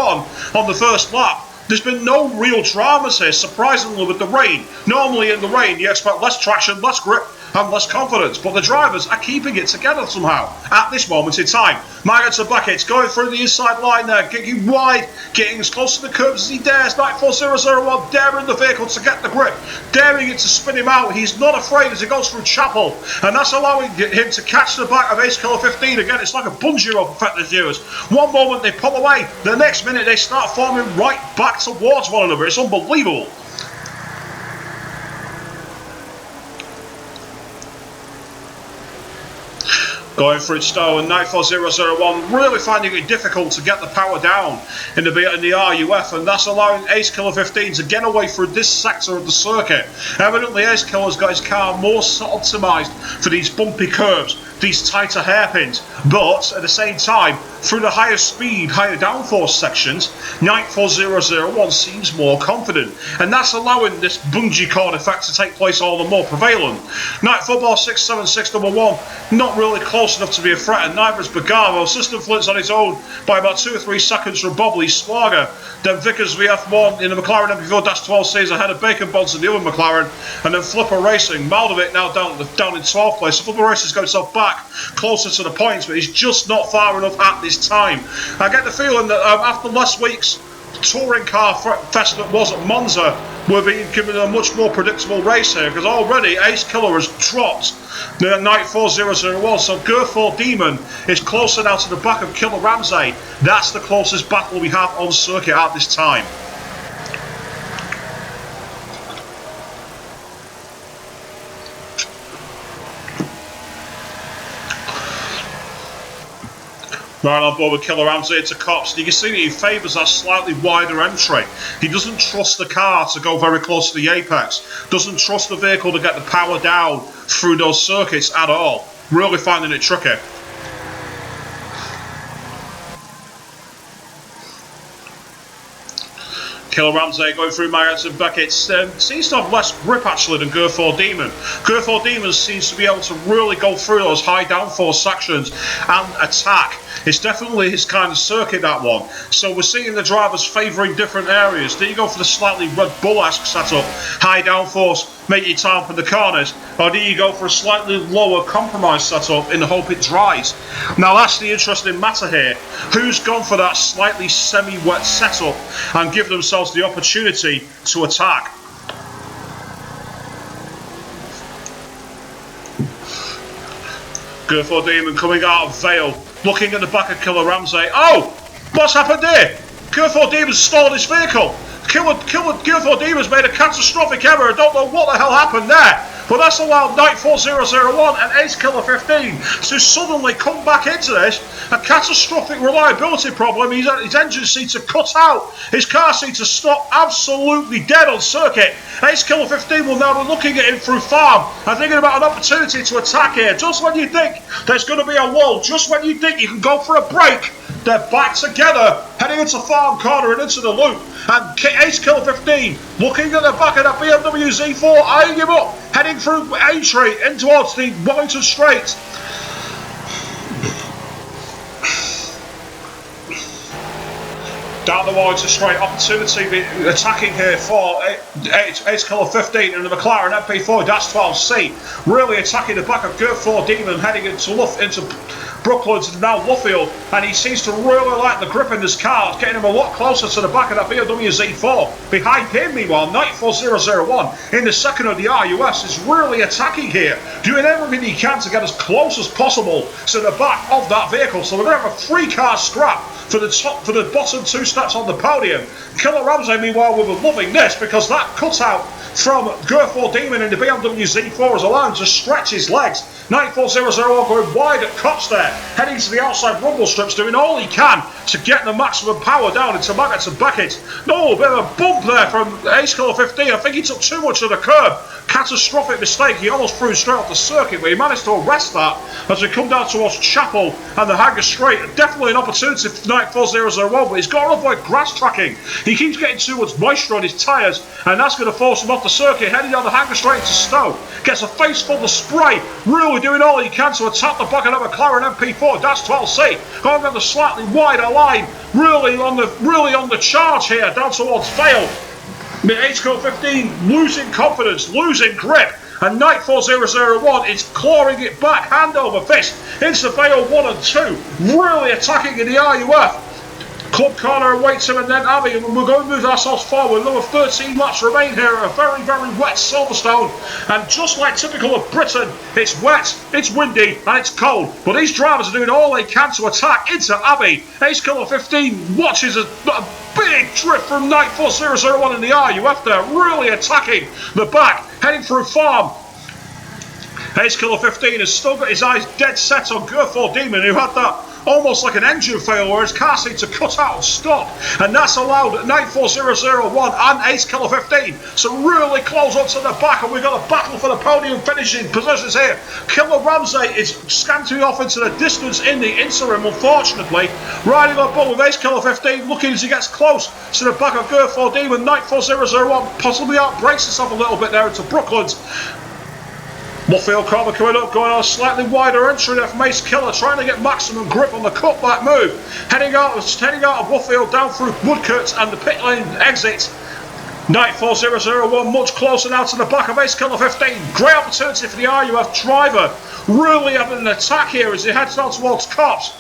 Speaker 1: on the first lap, there's been no real dramas here, surprisingly, with the rain. Normally in the rain you expect less traction, less grip and less confidence, but the drivers are keeping it together somehow at this moment in time. Maggotts and Buckets going through the inside line there, getting wide, getting as close to the curbs as he dares. Night 4001 daring the vehicle to get the grip, daring it to spin him out. He's not afraid as he goes through Chapel, and that's allowing him to catch the back of Ace Killer 15 again. It's like a bungee rope effect, the viewers. One moment they pull away, the next minute they start forming right back towards one another. It's unbelievable. Going through Stowe and Nightfall 001 really finding it difficult to get the power down in the RUF, and that's allowing Ace Killer 15 to get away through this sector of the circuit. Evidently Ace Killer's got his car more optimised for these bumpy curves, these tighter hairpins, but at the same time, through the higher speed, higher downforce sections, Nightfall 001 seems more confident, and that's allowing this bungee cord effect to take place all the more prevalent. Night Football 67611, not really close enough to be a threat, and neither is Bagaro. System Flint's on its own by about 2 or 3 seconds from Bobley Slaughter. Then Vickers VF1 in the McLaren MP4-12C is ahead of Bacon Bonds in the other McLaren, and then Flipper Racing, Maldovic now down in 12th place. So Flipper Racing's got himself back closer to the points, but he's just not far enough at this time. I get the feeling that after last week's touring car fest that was at Monza, we're being given a much more predictable race here, because already Ace Killer has dropped the Nightfall 001, so Gurfor Demon is closer now to the back of Killer Ramsey. That's the closest battle we have on circuit at this time. Right on board with Killer Ramsey into Cops. You can see that he favours that slightly wider entry. He doesn't trust the car to go very close to the apex. Doesn't trust the vehicle to get the power down through those circuits at all. Really finding it tricky. Killer Ramsey going through Marriott and Beckett seems to have less grip actually than Gurfor Demon. Gurfor Demon seems to be able to really go through those high downforce sections and attack. It's definitely his kind of circuit, that one. So we're seeing the drivers favouring different areas. Do you go for the slightly Red Bull-esque setup, high downforce, make your time up in the corners, or do you go for a slightly lower compromise setup in the hope it dries? Now that's the interesting matter here. Who's gone for that slightly semi-wet setup and give themselves the opportunity to attack? Gurfor Demon coming out of Vale, looking at the back of Killer Ramsey. Oh! What's happened here? Gurfor Demon's stalled his vehicle. Gurfor Demon's made a catastrophic error. I don't know what the hell happened there. But that's allowed Nightfall 001 and Ace Killer 15 to suddenly come back into this. A catastrophic reliability problem. His engine seems to cut out. His car seems to stop absolutely dead on circuit. Ace Killer 15 will now be looking at him through farm and thinking about an opportunity to attack here. Just when you think there's going to be a lull, just when you think you can go for a break, they're back together, heading into farm corner and into the loop. And Ace Killer 15 looking at the back of that BMW Z4, eyeing him up, heading through Aintree in towards the Wellington Straight. Down the Wellington Straight, opportunity attacking here for Ace Killer 15 and the McLaren MP4-12C, really attacking the back of Gurfor Demon, heading into Brooklands and now Luffield, and he seems to really like the grip in his car, getting him a lot closer to the back of that BMW Z4. Behind him, meanwhile, Nightfall 001 in the second of the RUS is really attacking here, doing everything he can to get as close as possible to the back of that vehicle. So we're going to have a 3-car scrap for the bottom 2 steps on the podium. Killer Ramsey, meanwhile, will be loving this, because that cutout from Gurfor Demon in the BMW Z4 is allowed to stretch his legs. Nightfall 001 going wide at Cops there, heading to the outside rumble strips, doing all he can to get the maximum power down into Maggots and Beckett. No, a bit of a bump there from Ace Killer 15. I think he took too much of the curb. Catastrophic mistake. He almost flew straight off the circuit, but he managed to arrest that as we come down towards Chapel and the Hanger Straight. Definitely an opportunity for Nightfall 001, but he's got to avoid grass tracking. He keeps getting too much moisture on his tyres, and that's going to force him off the circuit, heading down the Hanger Straight into Stowe. Gets a face full of spray, really doing all he can to attack the back of that McLaren MP4-12C. Going on the slightly wider line, really on the charge here, down towards Vale. Ace Killer 15 losing confidence, losing grip, and Nightfall 001 is clawing it back, hand over fist, into Vale 1 and 2, really attacking in the RUF. Club corner awaits him, and then Abbey, and we're going to move ourselves forward. Another 13 laps remain here at a very, very wet Silverstone, and just like typical of Britain, it's wet, it's windy, and it's cold, but these drivers are doing all they can to attack into Abbey. Ace Killer 15 watches a big drift from Nightfall 001 in the RUF there, really attacking the back, heading through farm. Ace Killer 15 has still got his eyes dead set on G4 Demon, who had that almost like an engine fail where his car seemed to cut out and stop, and that's allowed 94001 and Ace Killer 15 to really close up to the back, and we've got a battle for the podium finishing positions here. Killer Ramsey is scanting off into the distance in the interim, unfortunately. Riding on bull with Ace Killer 15, looking as he gets close to the back of G4 Demon. 94001 possibly outbreaks himself a little bit there into Brooklands. Muffield corner coming up, going on a slightly wider entry there from Ace Killer, trying to get maximum grip on the cutback move. Heading out of Muffield down through Woodcut and the pit lane exit. 94001 much closer now to the back of Ace Killer 15. Great opportunity for the RUF driver. Really having an attack here as he heads down towards Cops.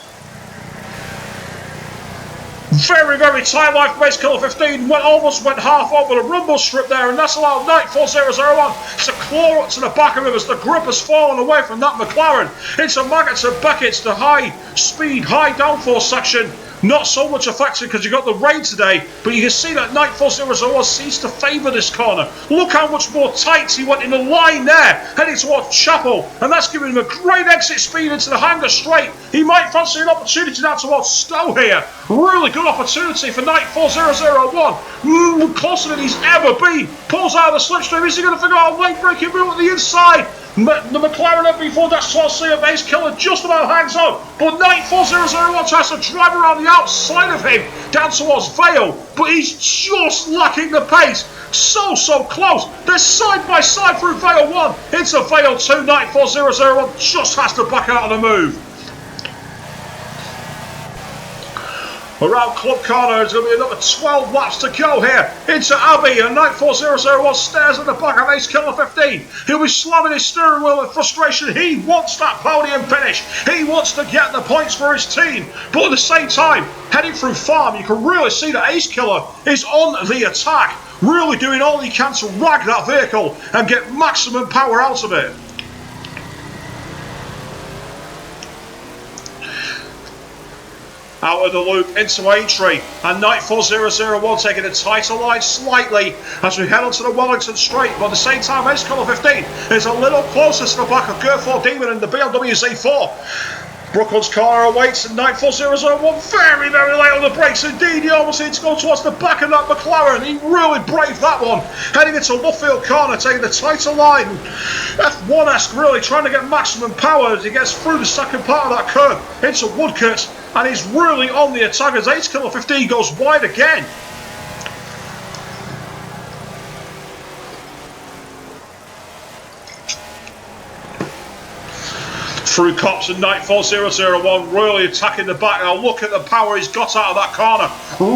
Speaker 1: Very, very tight line from Ace Killer 15. Almost went half over the rumble strip there, and that's allowed 94001 to claw up to the back of him as the grip has fallen away from that McLaren into Maggots and Beckett's, the high speed, high downforce section. Not so much affected because you got the rain today, but you can see that 94001 seems to favour this corner. Look how much more tight he went in the line there, heading towards Chapel, and that's giving him a great exit speed into the hanger straight. He might fancy an opportunity now towards Stowe here. Really good opportunity for 94001. Closer than he's ever been. Pulls out of the slipstream. Is he going to figure out a late braking move at the inside? The McLaren MP4-12C of Ace Killer just about hangs on, but 94001 tries to drive around the outside of him down towards Vale, but he's just lacking the pace. So close. They're side by side through Vale 1 into Vale 2. 94001 just has to back out of the move. Around Club Corner, there's going to be another 12 laps to go here into Abbey, and 94001 stares at the back of Ace Killer 15. He'll be slamming his steering wheel in frustration. He wants that podium finish. He wants to get the points for his team. But at the same time, heading through Farm, you can really see that Ace Killer is on the attack, really doing all he can to rag that vehicle and get maximum power out of it. Out of the loop into Aintree, and 94001 taking the tighter line slightly as we head onto the Wellington Straight, but at the same time Ace Killer 15 is a little closer to the back of G4 Demon in the BMW Z4. Brooklands corner awaits, and 94001 very, very late on the brakes indeed. He almost needs to go towards the back of that McLaren. He really braved that one. Heading into Muffield corner, taking the tighter line. F1-esque, really trying to get maximum power as he gets through the second part of that curve into Woodcut, and he's really on the attack as Ace Killer 15 goes wide again. Through Cops, and 94001 really attacking the back. Now look at the power he's got out of that corner.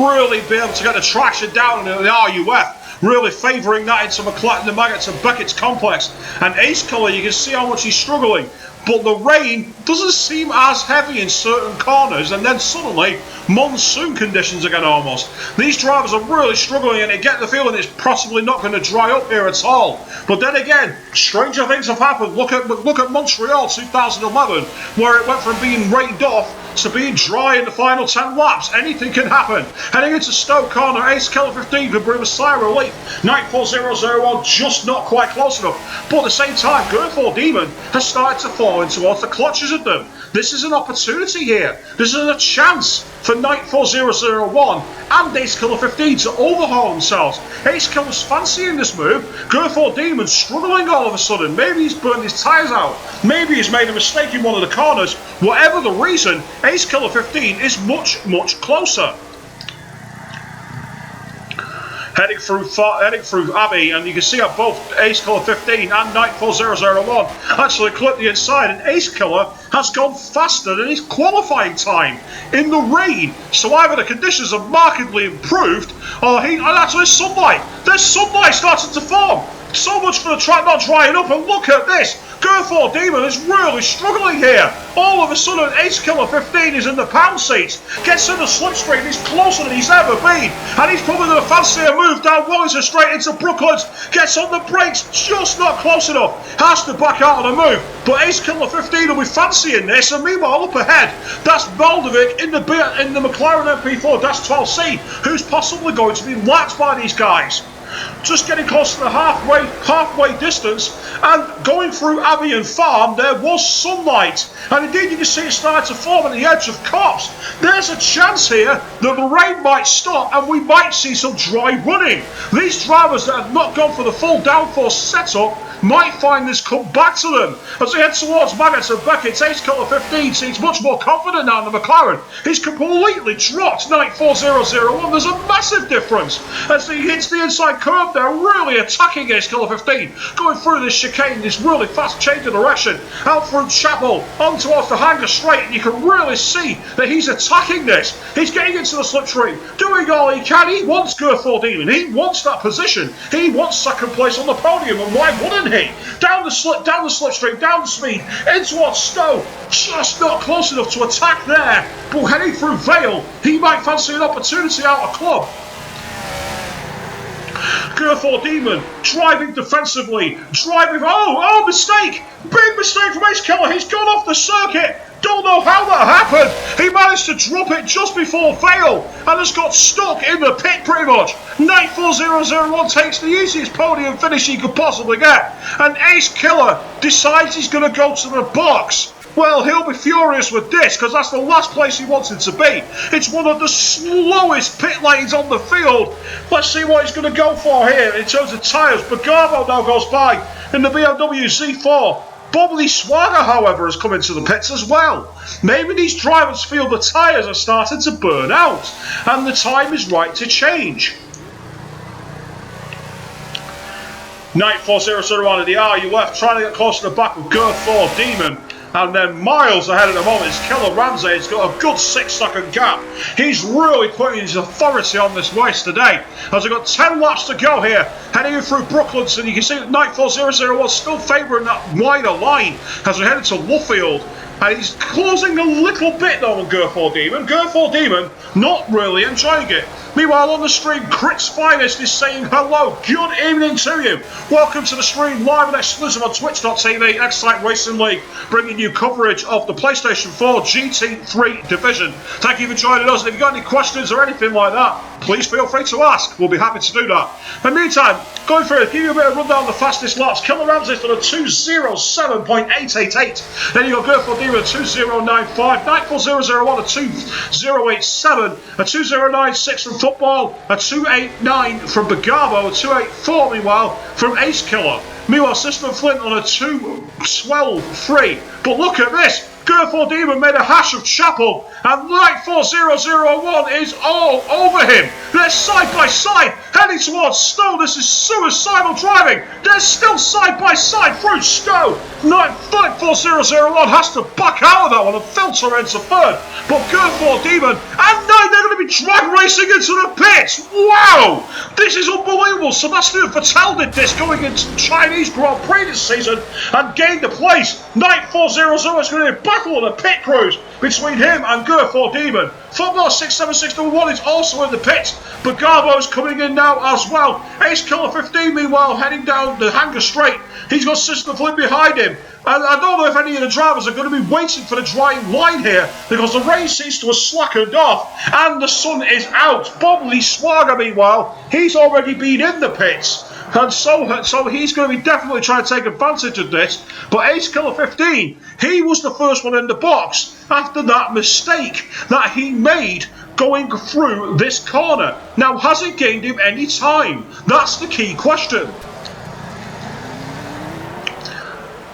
Speaker 1: Really be able to get the traction down in the RUF. Really favouring that into McLaren, the Maggots and Beckett's complex. And Ace Killer, you can see how much he's struggling. But the rain doesn't seem as heavy in certain corners, and then suddenly monsoon conditions again almost. These drivers are really struggling, and they get the feeling it's possibly not going to dry up here at all. But then again, stranger things have happened. Look at Montreal 2011, where it went from being rained off to being dry in the final 10 laps. Anything can happen. Heading into Stoke corner, Ace Killer 15 could bring a sigh of relief. 94001 just not quite close enough. But at the same time, G4 Demon has started to fall in towards the clutches of them. This is an opportunity here. This is a chance for 94001 and Ace Killer 15 to overhaul themselves. Ace Killer's fancying this move. G4 Demon struggling all of a sudden. Maybe he's burned his tyres out. Maybe he's made a mistake in one of the corners. Whatever the reason, Ace Killer 15 is much closer. Heading through Abbey, and you can see how both Ace Killer 15 and 94001 actually clip the inside, and Ace Killer has gone faster than his qualifying time in the rain. So either the conditions have markedly improved, or actually sunlight. There's sunlight starting to form. So much for the track not drying up, and look at this. G4 Demon is really struggling here. All of a sudden, Ace Killer 15 is in the pound seats. Gets in the slipstream, he's closer than he's ever been. And he's probably going to fancy a move down Wellington Straight into Brooklands. Gets on the brakes, just not close enough. Has to back out of the move. But Ace Killer 15 will be fancying this. And meanwhile, up ahead, that's Baldovic in the McLaren MP4-12C, who's possibly going to be lapped by these guys. Just getting close to the halfway distance, and going through Abbey and Farm, there was sunlight, and indeed you can see it starting to form at the edge of Copse. There's a chance here that the rain might stop and we might see some dry running. These drivers that have not gone for the full downforce setup might find this come back to them. As they head towards Maggotts and Beckett, Ace Killer 15 seems much more confident now in the McLaren. He's completely dropped 94001. There's a massive difference as he hits the inside curve there, really attacking Ace Killer 15, going through this chicane, this really fast change of direction, out through Chapel, on towards the Hanger Straight, and you can really see that he's attacking this. He's getting into the slipstream, doing all he can. He wants Girthor Demon, he wants that position, he wants second place on the podium, and why wouldn't he? Down the slipstream, down the speed, in towards Stowe, just not close enough to attack there, but heading through Vale, he might fancy an opportunity out of club. Girthor Demon driving defensively, oh, mistake! Big mistake from Ace Killer, he's gone off the circuit. Don't know how that happened. He managed to drop it just before Vale and has got stuck in the pit pretty much. 94001 takes the easiest podium finish he could possibly get, and Ace Killer decides he's going to go to the box. Well, he'll be furious with this because that's the last place he wanted to be. It's one of the slowest pit lanes on the field. Let's see what he's going to go for here in terms of tyres. Bagavo now goes by in the BMW Z4. Bobbly Swagger, however, has come into the pits as well. Maybe these drivers feel the tyres are starting to burn out and the time is right to change. 94001 in the RUF trying to get close to the back of Girthor Demon. And then miles ahead at the moment is Killer Ramsey. He's got a good 6-second gap. He's really putting his authority on this race today. As we've got 10 laps to go here, heading through Brooklands, you can see that 94001 still favouring that wider line as we're heading to Luffield. And he's closing a little bit though on Girthor Demon. Girthor Demon not really enjoying it. Meanwhile on the stream, Crit's Finest is saying hello, good evening to you. Welcome to the stream, live and exclusive on twitch.tv, Excite Racing League, bringing you coverage of the PlayStation 4 GT3 division. Thank you for joining us, and if you've got any questions or anything like that, please feel free to ask, we'll be happy to do that. In the meantime, going through, give you a bit of rundown of the fastest laps. Killer Ramsey's done a 207.888, then you got Girthor Demon a 2095, 94001 a 2087, a 2096 from Football, a 289 from Bagavo, a 284 meanwhile from Ace Killer. Meanwhile, System Flint on a 212.3. But look at this. Girthor Demon made a hash of Chapel, and 94001 is all over him. They're side by side, heading towards Stowe. This is suicidal driving. They're still side by side through Stowe. 94001 has to back out of that one and filter into third. But Girthor Demon and 9, they're going to be drag racing into the pits. Wow, this is unbelievable. Sebastian Vettel did this going into the Chinese Grand Prix this season and gained the place. 94001 is going to be battle on the pit crews between him and Girthor Demon. Football 67611 is also in the pits. Bagavo's coming in now as well. Ace Killer 15 meanwhile heading down the Hanger Straight. He's got System Flint behind him. And I don't know if any of the drivers are going to be waiting for the drying line here because the rain seems to have slackened off and the sun is out. Bobbly Swagger meanwhile, he's already been in the pits. And so he's going to be definitely trying to take advantage of this. But Ace Killer 15, he was the first one in the box after that mistake that he made going through this corner. Now, has it gained him any time? That's the key question.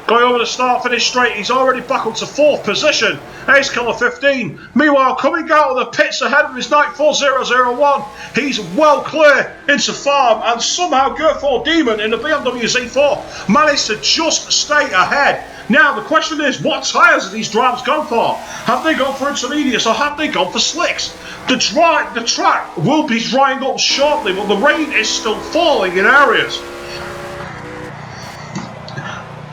Speaker 1: Going over the start-finish straight, he's already back up to 4th position. Ace Killer 15. Meanwhile, coming out of the pits ahead of his 94001, he's well clear into Farm, and somehow Girthor Demon in the BMW Z4 managed to just stay ahead. Now, the question is, what tyres have these drivers gone for? Have they gone for intermediates or have they gone for slicks? The track will be drying up shortly, but the rain is still falling in areas.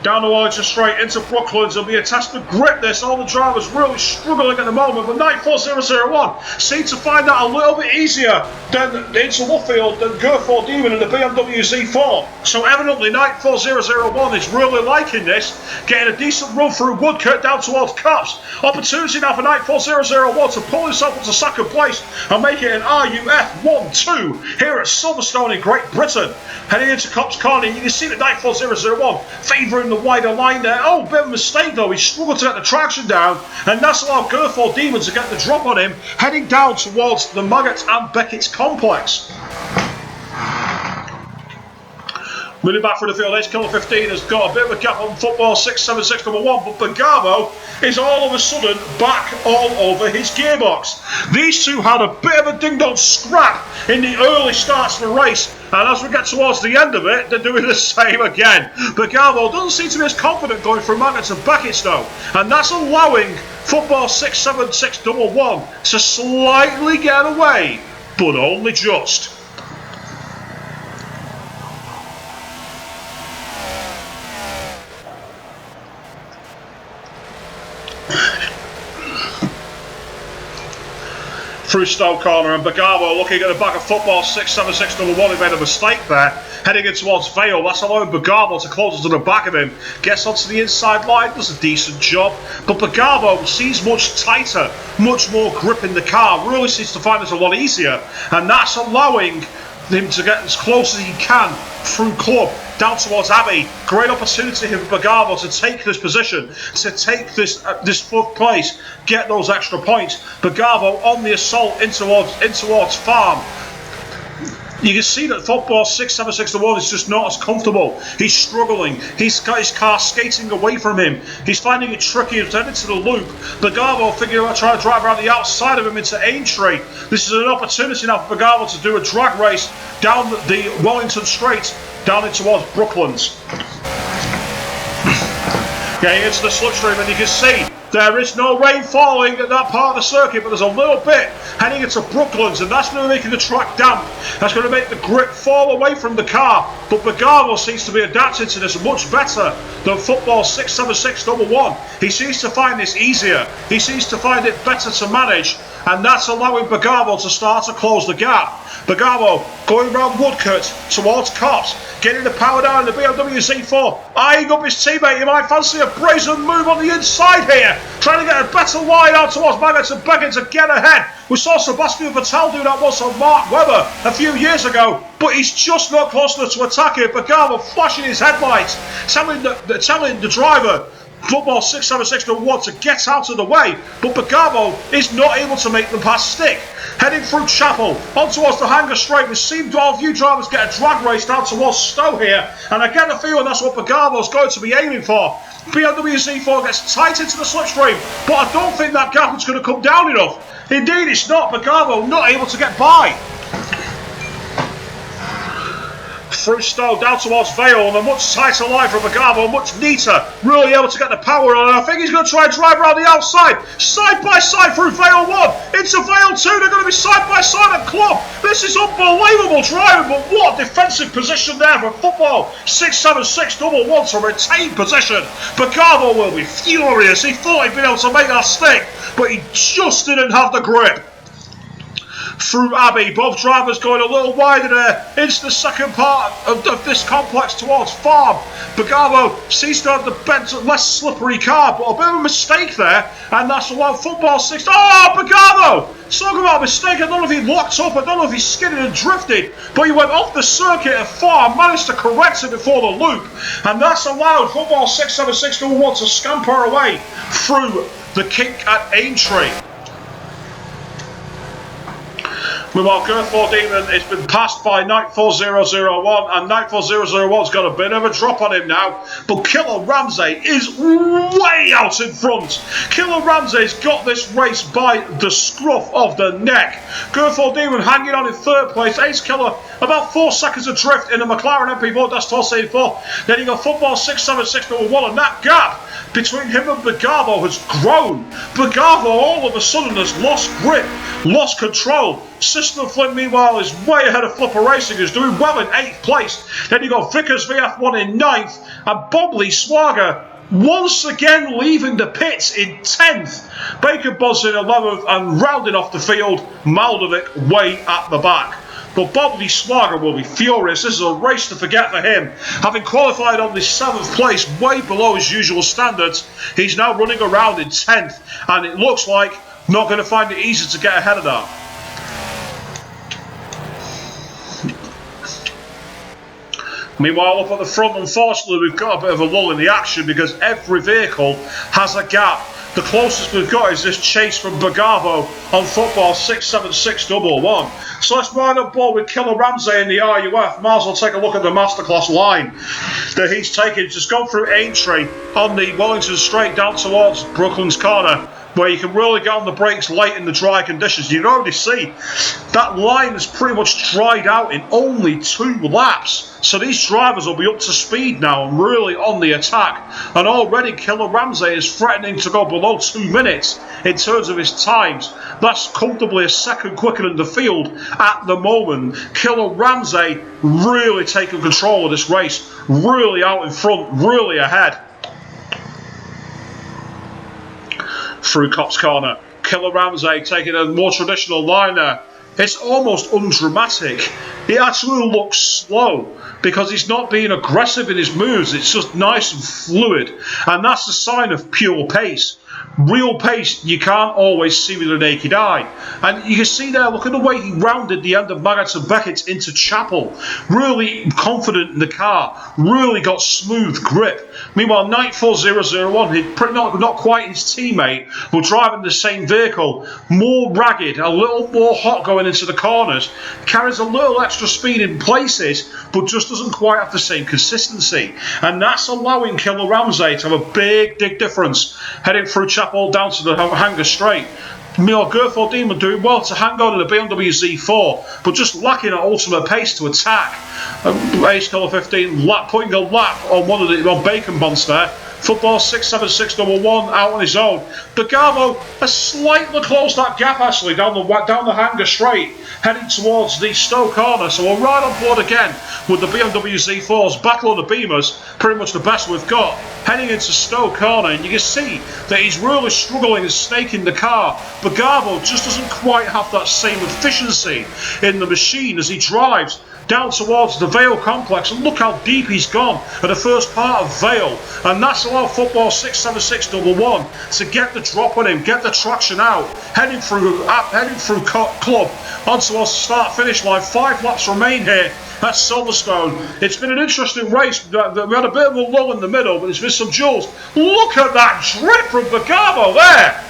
Speaker 1: down the Wellington Straight into Brooklands. It'll be a test to grip this. All the drivers really struggling at the moment, but 94001 seem to find that a little bit easier than into Luffield than Gurford Demon in the BMW Z4. So evidently 94001 is really liking this, getting a decent run through Woodcote down towards Cops. Opportunity now for 94001 to pull himself into second place and make it an RUF 1-2 here at Silverstone in Great Britain. Heading into Cops Corner, you can see that 94001 favouring the wider line there. Oh, bit of a mistake though. He struggled to get the traction down, and that's allowed Gurford Demon to get the drop on him, heading down towards the Maggot and Beckett's complex. Moving back through the field, H Killer 15 has got a bit of a gap on football 676 number 1, but Bergamo is all of a sudden back all over his gearbox. These two had a bit of a ding-dong scrap in the early starts of the race, and as we get towards the end of it, they're doing the same again. Bergamo doesn't seem to be as confident going through Magnets and Beckett's though, and that's allowing football 676 number 1 to slightly get away, but only just. Through Stowe Corner, and Bergamo looking at the back of football 676 number 1. He made a mistake there, heading in towards Vale. That's allowing Bergamo to close to the back of him. Gets onto the inside line, does a decent job, but Bergamo seems much tighter, much more grip in the car. Really seems to find this a lot easier, and that's allowing him to get as close as he can through Club down towards Abbey. Great opportunity here for Bergamo to take this position, to take this fourth place, get those extra points. Bergamo on the assault in towards Farm. You can see that football 676-1 is just not as comfortable. He's struggling. He's got his car skating away from him. He's finding it tricky to turn into the loop. Bergamo figuring out trying to drive around the outside of him into Aintree. This is an opportunity now for Bergamo to do a drag race down the Wellington Straight, down in towards Brooklands. Getting into the slipstream, and you can see there is no rain falling at that part of the circuit, but there's a little bit heading into Brooklands, and that's going to be making the track damp. That's going to make the grip fall away from the car, but Bergamo seems to be adapting to this much better than football 676 number 1. He seems to find this easier. He seems to find it better to manage, and that's allowing Bergamo to start to close the gap. Bergamo going round Woodcote towards Cops, getting the power down in the BMW Z4, eyeing up his teammate. He might fancy a brazen move on the inside here, trying to get a better line out towards Magnets and Beckett to get ahead. We saw Sebastian Vettel do that once on Mark Webber a few years ago, but he's just not close enough to attack it. Bergamo flashing his headlights, telling the driver, football 676-1, to get out of the way, but Bergamo is not able to make the pass stick. Heading through Chapel on towards the Hanger Straight, we've seen a few drivers get a drag race down towards Stowe here, and I get the feeling that's what Bergamo's going to be aiming for. BMW Z4 gets tight into the slipstream, but I don't think that gap is going to come down enough. Indeed it's not. Bergamo not able to get by. Through Stowe down towards Vale, and a much tighter line for Bergamo, much neater, really able to get the power on, and I think he's going to try and drive around the outside, side by side through Vale 1, into Vale 2, they're going to be side by side at Club. This is unbelievable driving, but what a defensive position there for football 676-1 to retain position. Bergamo will be furious. He thought he'd been able to make that stick, but he just didn't have the grip. Through Abbey, both drivers going a little wider there into the second part of this complex towards Farm. Bergamo seems to have the better, less slippery car, but a bit of a mistake there, and that's allowed football 6. Oh, Bergamo! Talking about a mistake, I don't know if he locked up, I don't know if he skidded and drifted, but he went off the circuit at Farm, managed to correct it before the loop, and that's allowed football 676-1 to scamper away through the kink at Aintree. Meanwhile, Gurford Demon has been passed by 94001, and 94001's got a bit of a drop on him now, but Killer Ramsey is way out in front. Killer Ramsey's got this race by the scruff of the neck. Gurford Demon hanging on in third place. Ace Killer about 4 seconds adrift in the McLaren MP4 Dastos 4. Then you got football 676-1, and that gap between him and Bergamo has grown. Bergamo all of a sudden has lost grip, lost control. System Flint, meanwhile, is way ahead of Flipper Racing, who's doing well in 8th place. Then you've got Vickers VF1 in 9th, and Bobley Swagger once again leaving the pits in 10th. Baker Buzz in 11th, and rounding off the field, Maldovic way at the back. But Bobley Swagger will be furious. This is a race to forget for him. Having qualified on the 7th place, way below his usual standards, he's now running around in 10th, and it looks like not going to find it easy to get ahead of that. Meanwhile, up at the front, unfortunately, we've got a bit of a lull in the action because every vehicle has a gap. The closest we've got is this chase from Bagavo on football 67611. So let's ride on board with Killer Ramsey in the RUF. Might as well take a look at the masterclass line that he's taken. Just gone through Aintree on the Wellington straight down towards Brooklands Corner, where you can really get on the brakes late in the dry conditions. You can already see that line is pretty much dried out in only 2 laps. So these drivers will be up to speed now and really on the attack. And already Killer Ramsey is threatening to go below 2 minutes in terms of his times. That's comfortably a second quicker than the field at the moment. Killer Ramsey really taking control of this race, really out in front, really ahead. Through Cops Corner, Killer Ramsey taking a more traditional line there. It's almost undramatic. It actually looks slow because he's not being aggressive in his moves. It's just nice and fluid, and that's a sign of pure pace. Real pace you can't always see with the naked eye. And you can see there, look at the way he rounded the end of Maggots and Beckett into Chapel. Really confident in the car, really got smooth grip. Meanwhile, 94001, not quite his teammate, but driving the same vehicle, more ragged, a little more hot going into the corners, carries a little extra speed in places, but just doesn't quite have the same consistency. And that's allowing Killer Ramsey to have a big difference heading through Chapel down to the Hangar Straight. Meanwhile, Gerthold Demon doing well to hang on in the BMW Z4, but just lacking an ultimate pace to attack. Ace Killer 15 putting a lap on on Bacon Monster. Football 67611 out on his own. Bagavo has slightly closed that gap actually down the Hangar Straight, heading towards the Stowe Corner. So we're right on board again with the BMW Z4's Battle of the Beamers, pretty much the best we've got, heading into Stowe Corner, and you can see that he's really struggling and snaking the car. Bagavo just doesn't quite have that same efficiency in the machine as he drives down towards the Vale complex, and look how deep he's gone at the first part of Vale, and that's allowed Football 67611 to get the drop on him, get the traction out, heading through Club onto our start-finish line. 5 laps remain here at Silverstone. It's been an interesting race. We had a bit of a lull in the middle, but there's been some jewels. Look at that drip from Bagavo there!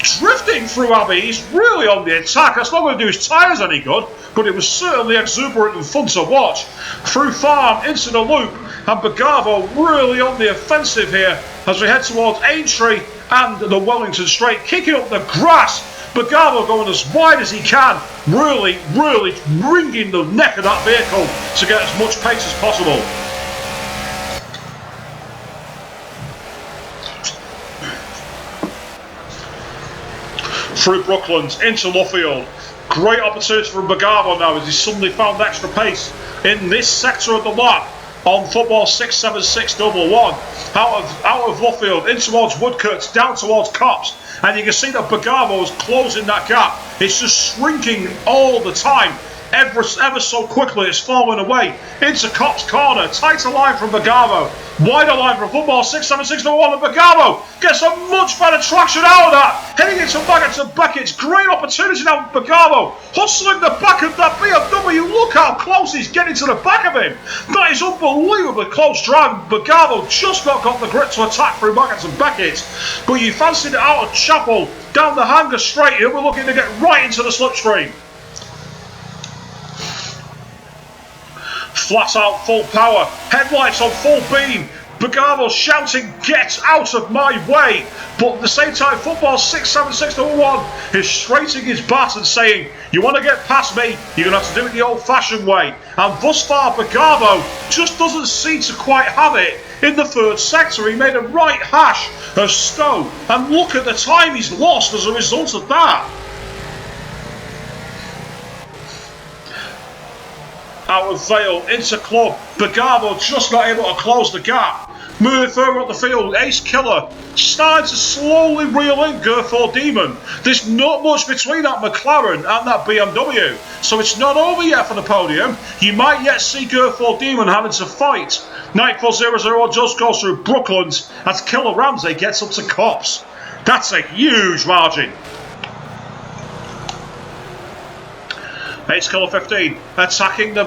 Speaker 1: Drifting through Abbey, he's really on the attack. That's not going to do his tyres any good, but it was certainly exuberant and fun to watch. Through Farm, into the loop, and Bagavo really on the offensive here as we head towards Aintree and the Wellington Straight, kicking up the grass. Bagavo going as wide as he can, really wringing the neck of that vehicle to get as much pace as possible. Through Brooklands, into Luffield. Great opportunity for Bagavo now as he's suddenly found extra pace in this sector of the lap on Football 67611. Out of Luffield, in towards Woodcote, down towards Cops. And you can see that Bagavo is closing that gap. It's just shrinking all the time. Ever so quickly it's falling away into Cops Corner. Tighter line from Bagavo, wider line from Football 67611, and Bagavo gets a much better traction out of that, heading into Maggots and Beckett's. Great opportunity now for Bagavo, hustling the back of that BMW. Look how close he's getting to the back of him. That is unbelievably close driving. Bagavo just not got the grip to attack through Maggots and Beckett's, but you fancied it out of Chapel down the Hangar Straight. Here we're looking to get right into the slipstream. Flat out, full power, headlights on full beam. Bagavo shouting, "Get out of my way!" But at the same time, Football 67601 is straighting his bat and saying, "You want to get past me, you're going to have to do it the old-fashioned way." And thus far, Bagavo just doesn't seem to quite have it in the third sector. He made a right hash of Stowe, and look at the time he's lost as a result of that. out of Vale into Club. Bagavo just not able to close the gap. Moving further up the field, Ace Killer starting to slowly reel in Gerford Demon. There's not much between that McLaren and that BMW, so it's not over yet for the podium. You might yet see Gerford Demon having to fight. 9400 just goes through Brooklands as Killer Ramsey gets up to Cops. That's a huge margin. Ace Killer 15 attacking the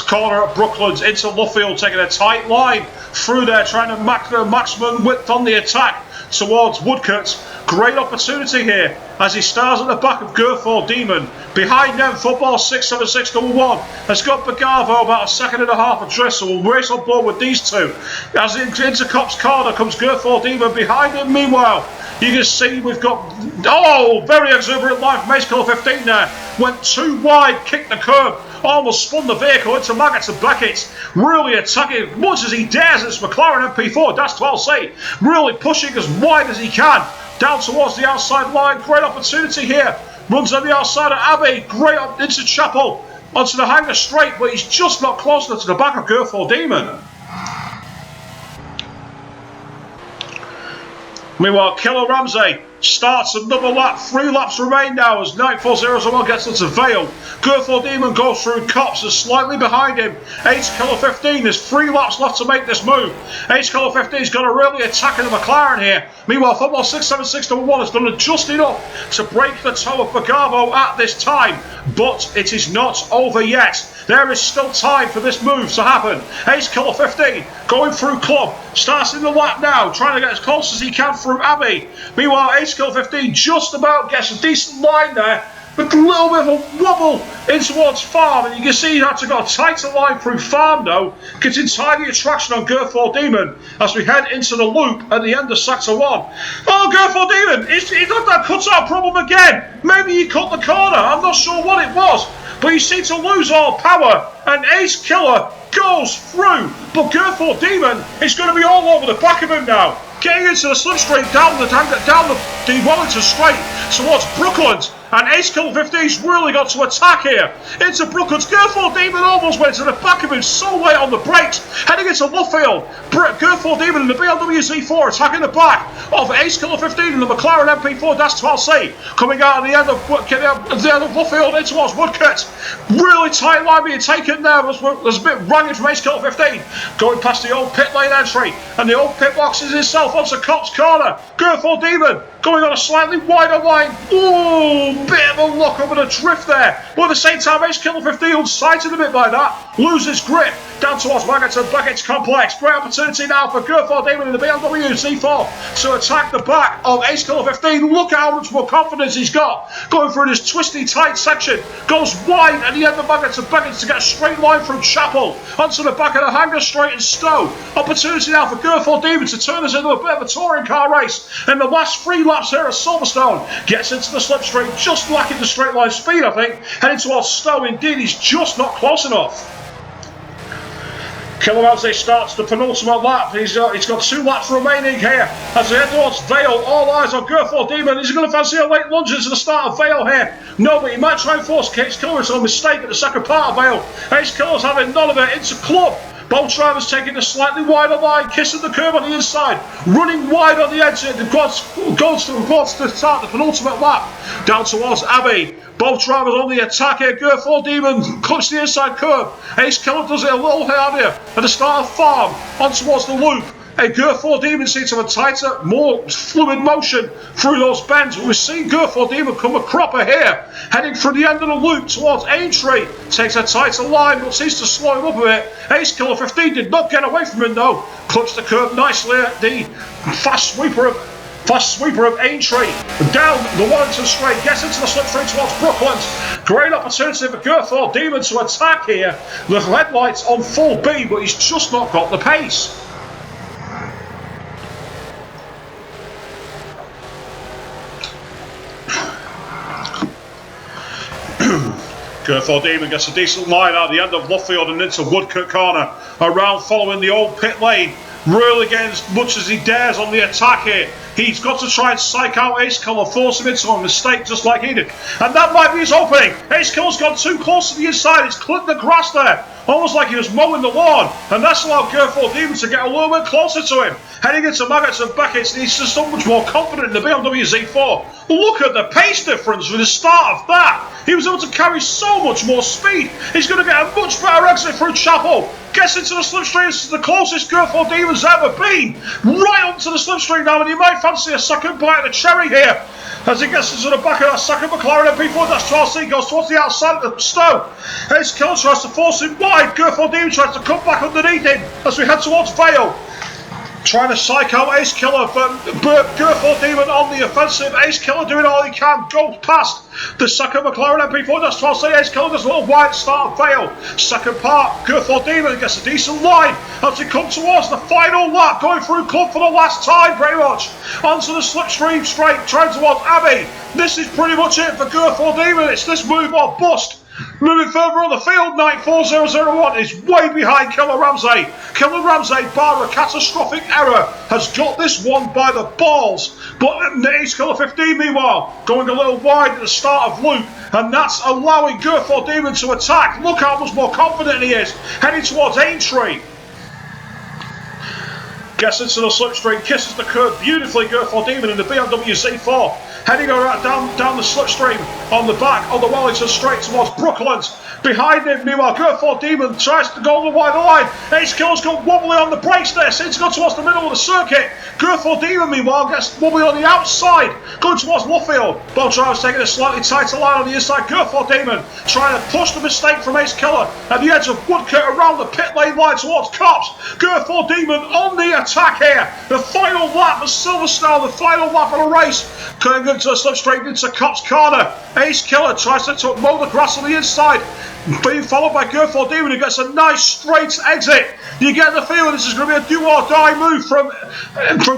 Speaker 1: corner at Brooklands into Luffield, taking a tight line through there, trying to maximum width on the attack towards Woodcote. Great opportunity here as he stars at the back of Gerford Demon. Behind them, Football 67611 has got Bagavo about a second and a half adrift, so we'll race on board with these two. As into Cop's corner comes Gerford Demon. Behind him, meanwhile, you can see we've got, very exuberant line from Ace Killer 15 there. Went too wide, kicked the curb, almost spun the vehicle into Maggots and Beckett. Really attacking as much as he dares this McLaren MP4, that's 12C. Really pushing as wide as he can down towards the outside line. Great opportunity here. Runs on the outside of Abbey. Great up into Chapel. Onto the hanger straight, but he's just not close enough to the back of Gerford Demon. Meanwhile, Killer Ramsey starts another lap. 3 laps remain now as 9400 gets into Vale. Gerford Demon goes through Cops, is slightly behind him. Ace Killer 15, there's 3 laps left to make this move. Ace Killer 15's got to really attack in the McLaren here. Meanwhile, Football 67611 has done just enough to break the toe of Bagavo at this time, but it is not over yet. There is still time for this move to happen. Ace Killer 15 going through Club, starts in the lap now, trying to get as close as he can through Abbey. Meanwhile, Ace Killer 15 just about gets a decent line there, with a little bit of a wobble in towards Farm, and you can see he had to go a tighter line through Farm though, getting tidy traction on Gerford Demon as we head into the loop at the end of Sector 1. Oh, Gerford Demon, he's got that cutout problem again. Maybe he cut the corner, I'm not sure what it was, but he seemed to lose all power, and Ace Killer goes through, but Gerford Demon is going to be all over the back of him now. Getting into the slipstream down the Wellington straight towards Brooklands, and Ace Killer 15's really got to attack here. Into Brooklands, Gerford Demon almost went to the back of him so late on the brakes. Heading into Luffield, Gerford Demon and the BMW Z4 attacking the back of Ace Killer 15 and the McLaren MP4 12C. Coming out at the end of Luffield in towards Woodcote. Really tight line being taken there. There's a bit rugged from Ace Killer 15. Going past the old pit lane entry, and the old pit box is itself onto Cop's corner. Gerford Demon going on a slightly wider line. Ooh, bit of a lock up and a drift there. But at the same time, Ace Killer 15 sighted a bit by that. Loses grip down towards Maggots and Beckett's complex. Great opportunity now for Gerford Demon in the BMW Z4 to attack the back of Ace Killer 15. Look how much more confidence he's got. Going through this twisty, tight section. Goes wide at the end of Maggots and Beckett's to get a straight line from Chapel onto the back of the hanger straight and Stowe. Opportunity now for Gerford Demon to turn this into a bit of a touring car race. In the last 3 laps here at Silverstone. Gets into the slipstream, just lacking the straight line speed, I think. Heading towards Stowe. Indeed, he's just not close enough. Killer Ramsey starts the penultimate lap. He's got 2 laps remaining here. As they head towards Vale, all eyes on Gerford Demon. Is he going to fancy a late lunge into the start of Vale here? No, but he might try and force Ace Killer into a mistake at the second part of Vale. Ace Killer's having none of it into Club. Both drivers taking a slightly wider line, kissing the curb on the inside, running wide on the edge, and goes to start the penultimate lap. Down towards Abbey. Both drivers on the attack here. Gerford Demon clips the inside curb. Ace Killer does it a little harder at the start of Farm, on towards the loop. Gerford Demon seems to have a tighter, more fluid motion through those bends. We've seen Gerford Demon come a cropper here, heading through the end of the loop towards Aintree. Takes a tighter line, but seems to slow him up a bit. Ace Killer 15 did not get away from him though. Clips the curb nicely at the fast sweeper of Aintree. Down the Wellington straight, gets into the slipstream towards Brooklands. Great opportunity for Gerford Demon to attack here. The headlights on full beam, but he's just not got the pace. Gerford Demon gets a decent line out the end of Luffield and into Woodcote corner. Around following the old pit lane. Really getting as much as he dares on the attack here. He's got to try and psych out Ace Killer, force him into a mistake just like he did. And that might be his opening. Ace Killer's gone too close to the inside. He's clipped the grass there, almost like he was mowing the lawn. And that's allowed Gerford Demon to get a little bit closer to him. Heading into Maggots and Beckett's, and he's just so much more confident in the BMW Z4. Look at the pace difference with the start of that. He was able to carry so much more speed. He's going to get a much better exit through Chapel. Gets into the slipstream. This is the closest Gerford Demon's ever been. Right onto the slipstream now, and you might fancy a second bite of the cherry here. As he gets into the back of that second McLaren MP4-12C, goes towards the outside of the Stowe. Ace Killer tries to force him wide. Gerford Demon tries to come back underneath him as we head towards Vale. Trying to psych out Ace Killer, but Gerford Demon on the offensive. Ace Killer doing all he can. Goes past the second McLaren MP4-12C. Ace Killer does a little wide start of Vale. Second part, Gerford Demon gets a decent line as we come towards the final lap, going through Club for the last time, pretty much. Onto the slipstream straight, trying towards Abbey. This is pretty much it for Gerford Demon. It's this move or bust. Moving further on the field, 94001 is way behind Killer Ramsey. Killer Ramsey, bar a catastrophic error, has got this one by the balls. But Ace Killer 15, meanwhile, going a little wide at the start of loop, and that's allowing Gerford Demon to attack. Look how much more confident he is, heading towards Aintree. Gets into the slipstream, kisses the curb beautifully, Gerford Demon in the BMW Z4. Heading down the slipstream on the back of the Wellington straight towards Brooklands. Behind him, meanwhile, Gerford Demon tries to go the wide line. Ace Killer's got wobbly on the brakes there, seems to go towards the middle of the circuit. Gerford Demon, meanwhile, gets wobbly on the outside, going towards Luffield. Both drivers taking a slightly tighter line on the inside. Gerford Demon trying to push the mistake from Ace Killer at the edge of Woodcote around the pit lane line towards Cops. Gerford Demon on the attack here. The final lap of Silverstone, the final lap of the race. Going into the slipstream into Cops corner. Ace Killer tries to mow the grass on the inside, being followed by Gerford Demon, who gets a nice straight exit. You get the feeling this is going to be a do or die move from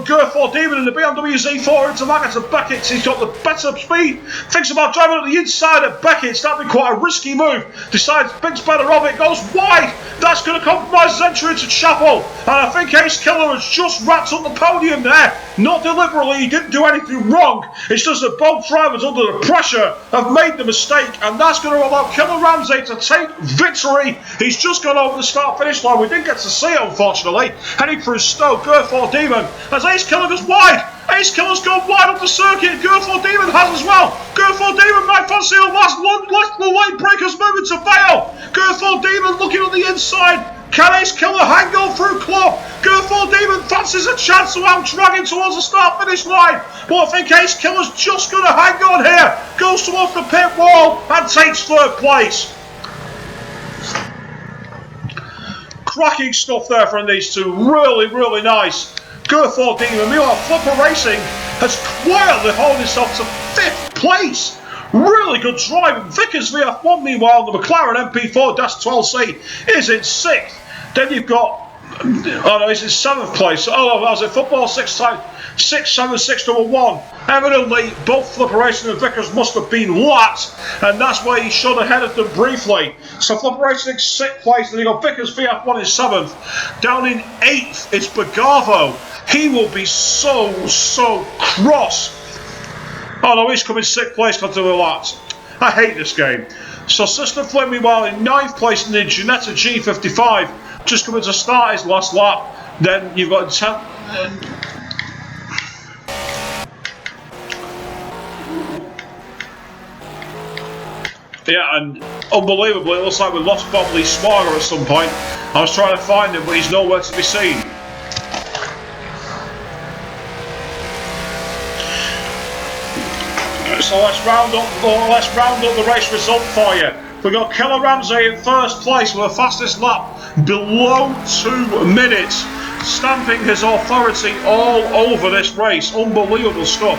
Speaker 1: Gerford Demon in the BMW Z4 into Maggots and Beckett's. He's got the better speed. Thinks about driving at the inside of Beckett's. That'd be quite a risky move. Decides thinks better of it. Goes wide. That's going to compromise his entry into Chapel. And I think Ace Killer has just wrapped up the podium there. Not deliberately. He didn't do anything wrong. It's just that both drivers under the pressure have made the mistake, and that's going to allow Killer Ramsey to take victory. He's just gone over the start-finish line. We didn't get to see it, unfortunately. Heading through Stoke, Gerford Demon, as Ace Killer goes wide. Ace Killer's gone wide up the circuit. Gerford Demon has as well. Gerford Demon might fancy a last late breakers moving to Vale. Gerford Demon looking on the inside. Can Ace Killer hang on through Club? Gerford Demon fancies a chance to out-drag him towards the start-finish line. But I think Ace Killer's just going to hang on here. Goes towards the pit wall and takes third place. Cracking stuff there from these two. Really, really nice. Gerford Demon, meanwhile, Flipper Racing has quietly held himself to 5th place. Really good driving. Vickers VF1, meanwhile, the McLaren MP4-12C is in 6th. Then you've got, oh no, he's in 7th place. Oh, that was it. Football 6, 7, 6 to 1. Evidently, both Flipper Racing and Vickers must have been lapped, and that's why he shot ahead of them briefly. So Flipper Racing in 6th place, then you've got Vickers VF1 in 7th. Down in 8th is Bagavo. He will be so cross. Oh no, he's coming 6th place because of the laps. I hate this game. So System Flip, meanwhile, in 9th place in the Ginetta G55, just coming to start his last lap. Then you've got 10th. Yeah, and unbelievably, it looks like we lost Bob Lee Smarter at some point. I was trying to find him, but he's nowhere to be seen. So let's round up the race result for you. We've got Killer Ramsey in 1st place with the fastest lap below 2 minutes, stamping his authority all over this race. Unbelievable stuff.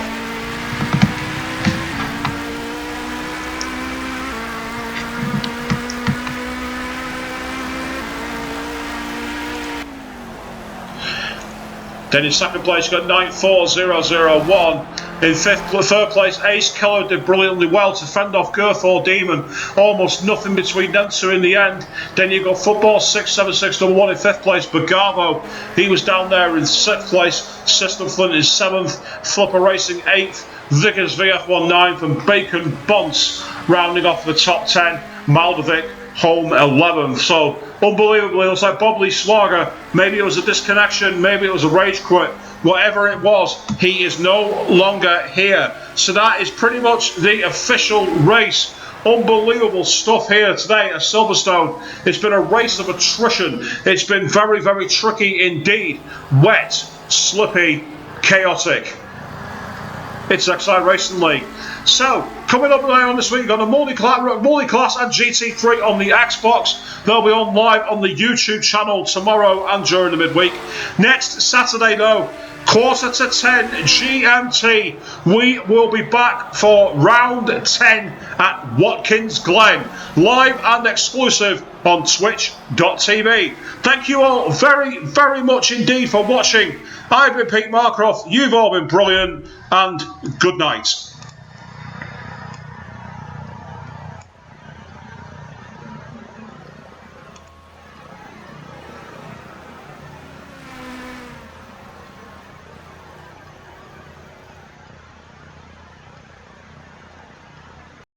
Speaker 1: Then in second place, you got 94001. In third place, Ace Killer did brilliantly well to fend off Girthor Demon. Almost nothing between them two in the end. Then you got Football 67611 in fifth place. Bagavo, he was down there in sixth place. System Flint is seventh. Flipper Racing eighth. Vickers VF19 from Bacon Bonce rounding off the top 10. Maldovic home 11th. So unbelievably, it looks like Bob Lee Swagger, maybe it was a disconnection, maybe it was a rage quit, whatever it was, he is no longer here. So that is pretty much the official race. Unbelievable stuff here today at Silverstone. It's been a race of attrition. It's been very, very tricky indeed. Wet, slippy, chaotic. It's XRL Racing League. So, coming up later on this week, you've got the multi-class and GT3 on the Xbox. They'll be on live on the YouTube channel tomorrow and during the midweek. Next Saturday, though, 9:45 GMT, we will be back for round 10 at Watkins Glen, live and exclusive on twitch.tv. Thank you all very, very much indeed for watching. I've been Pete Marcroft, you've all been brilliant, and good night.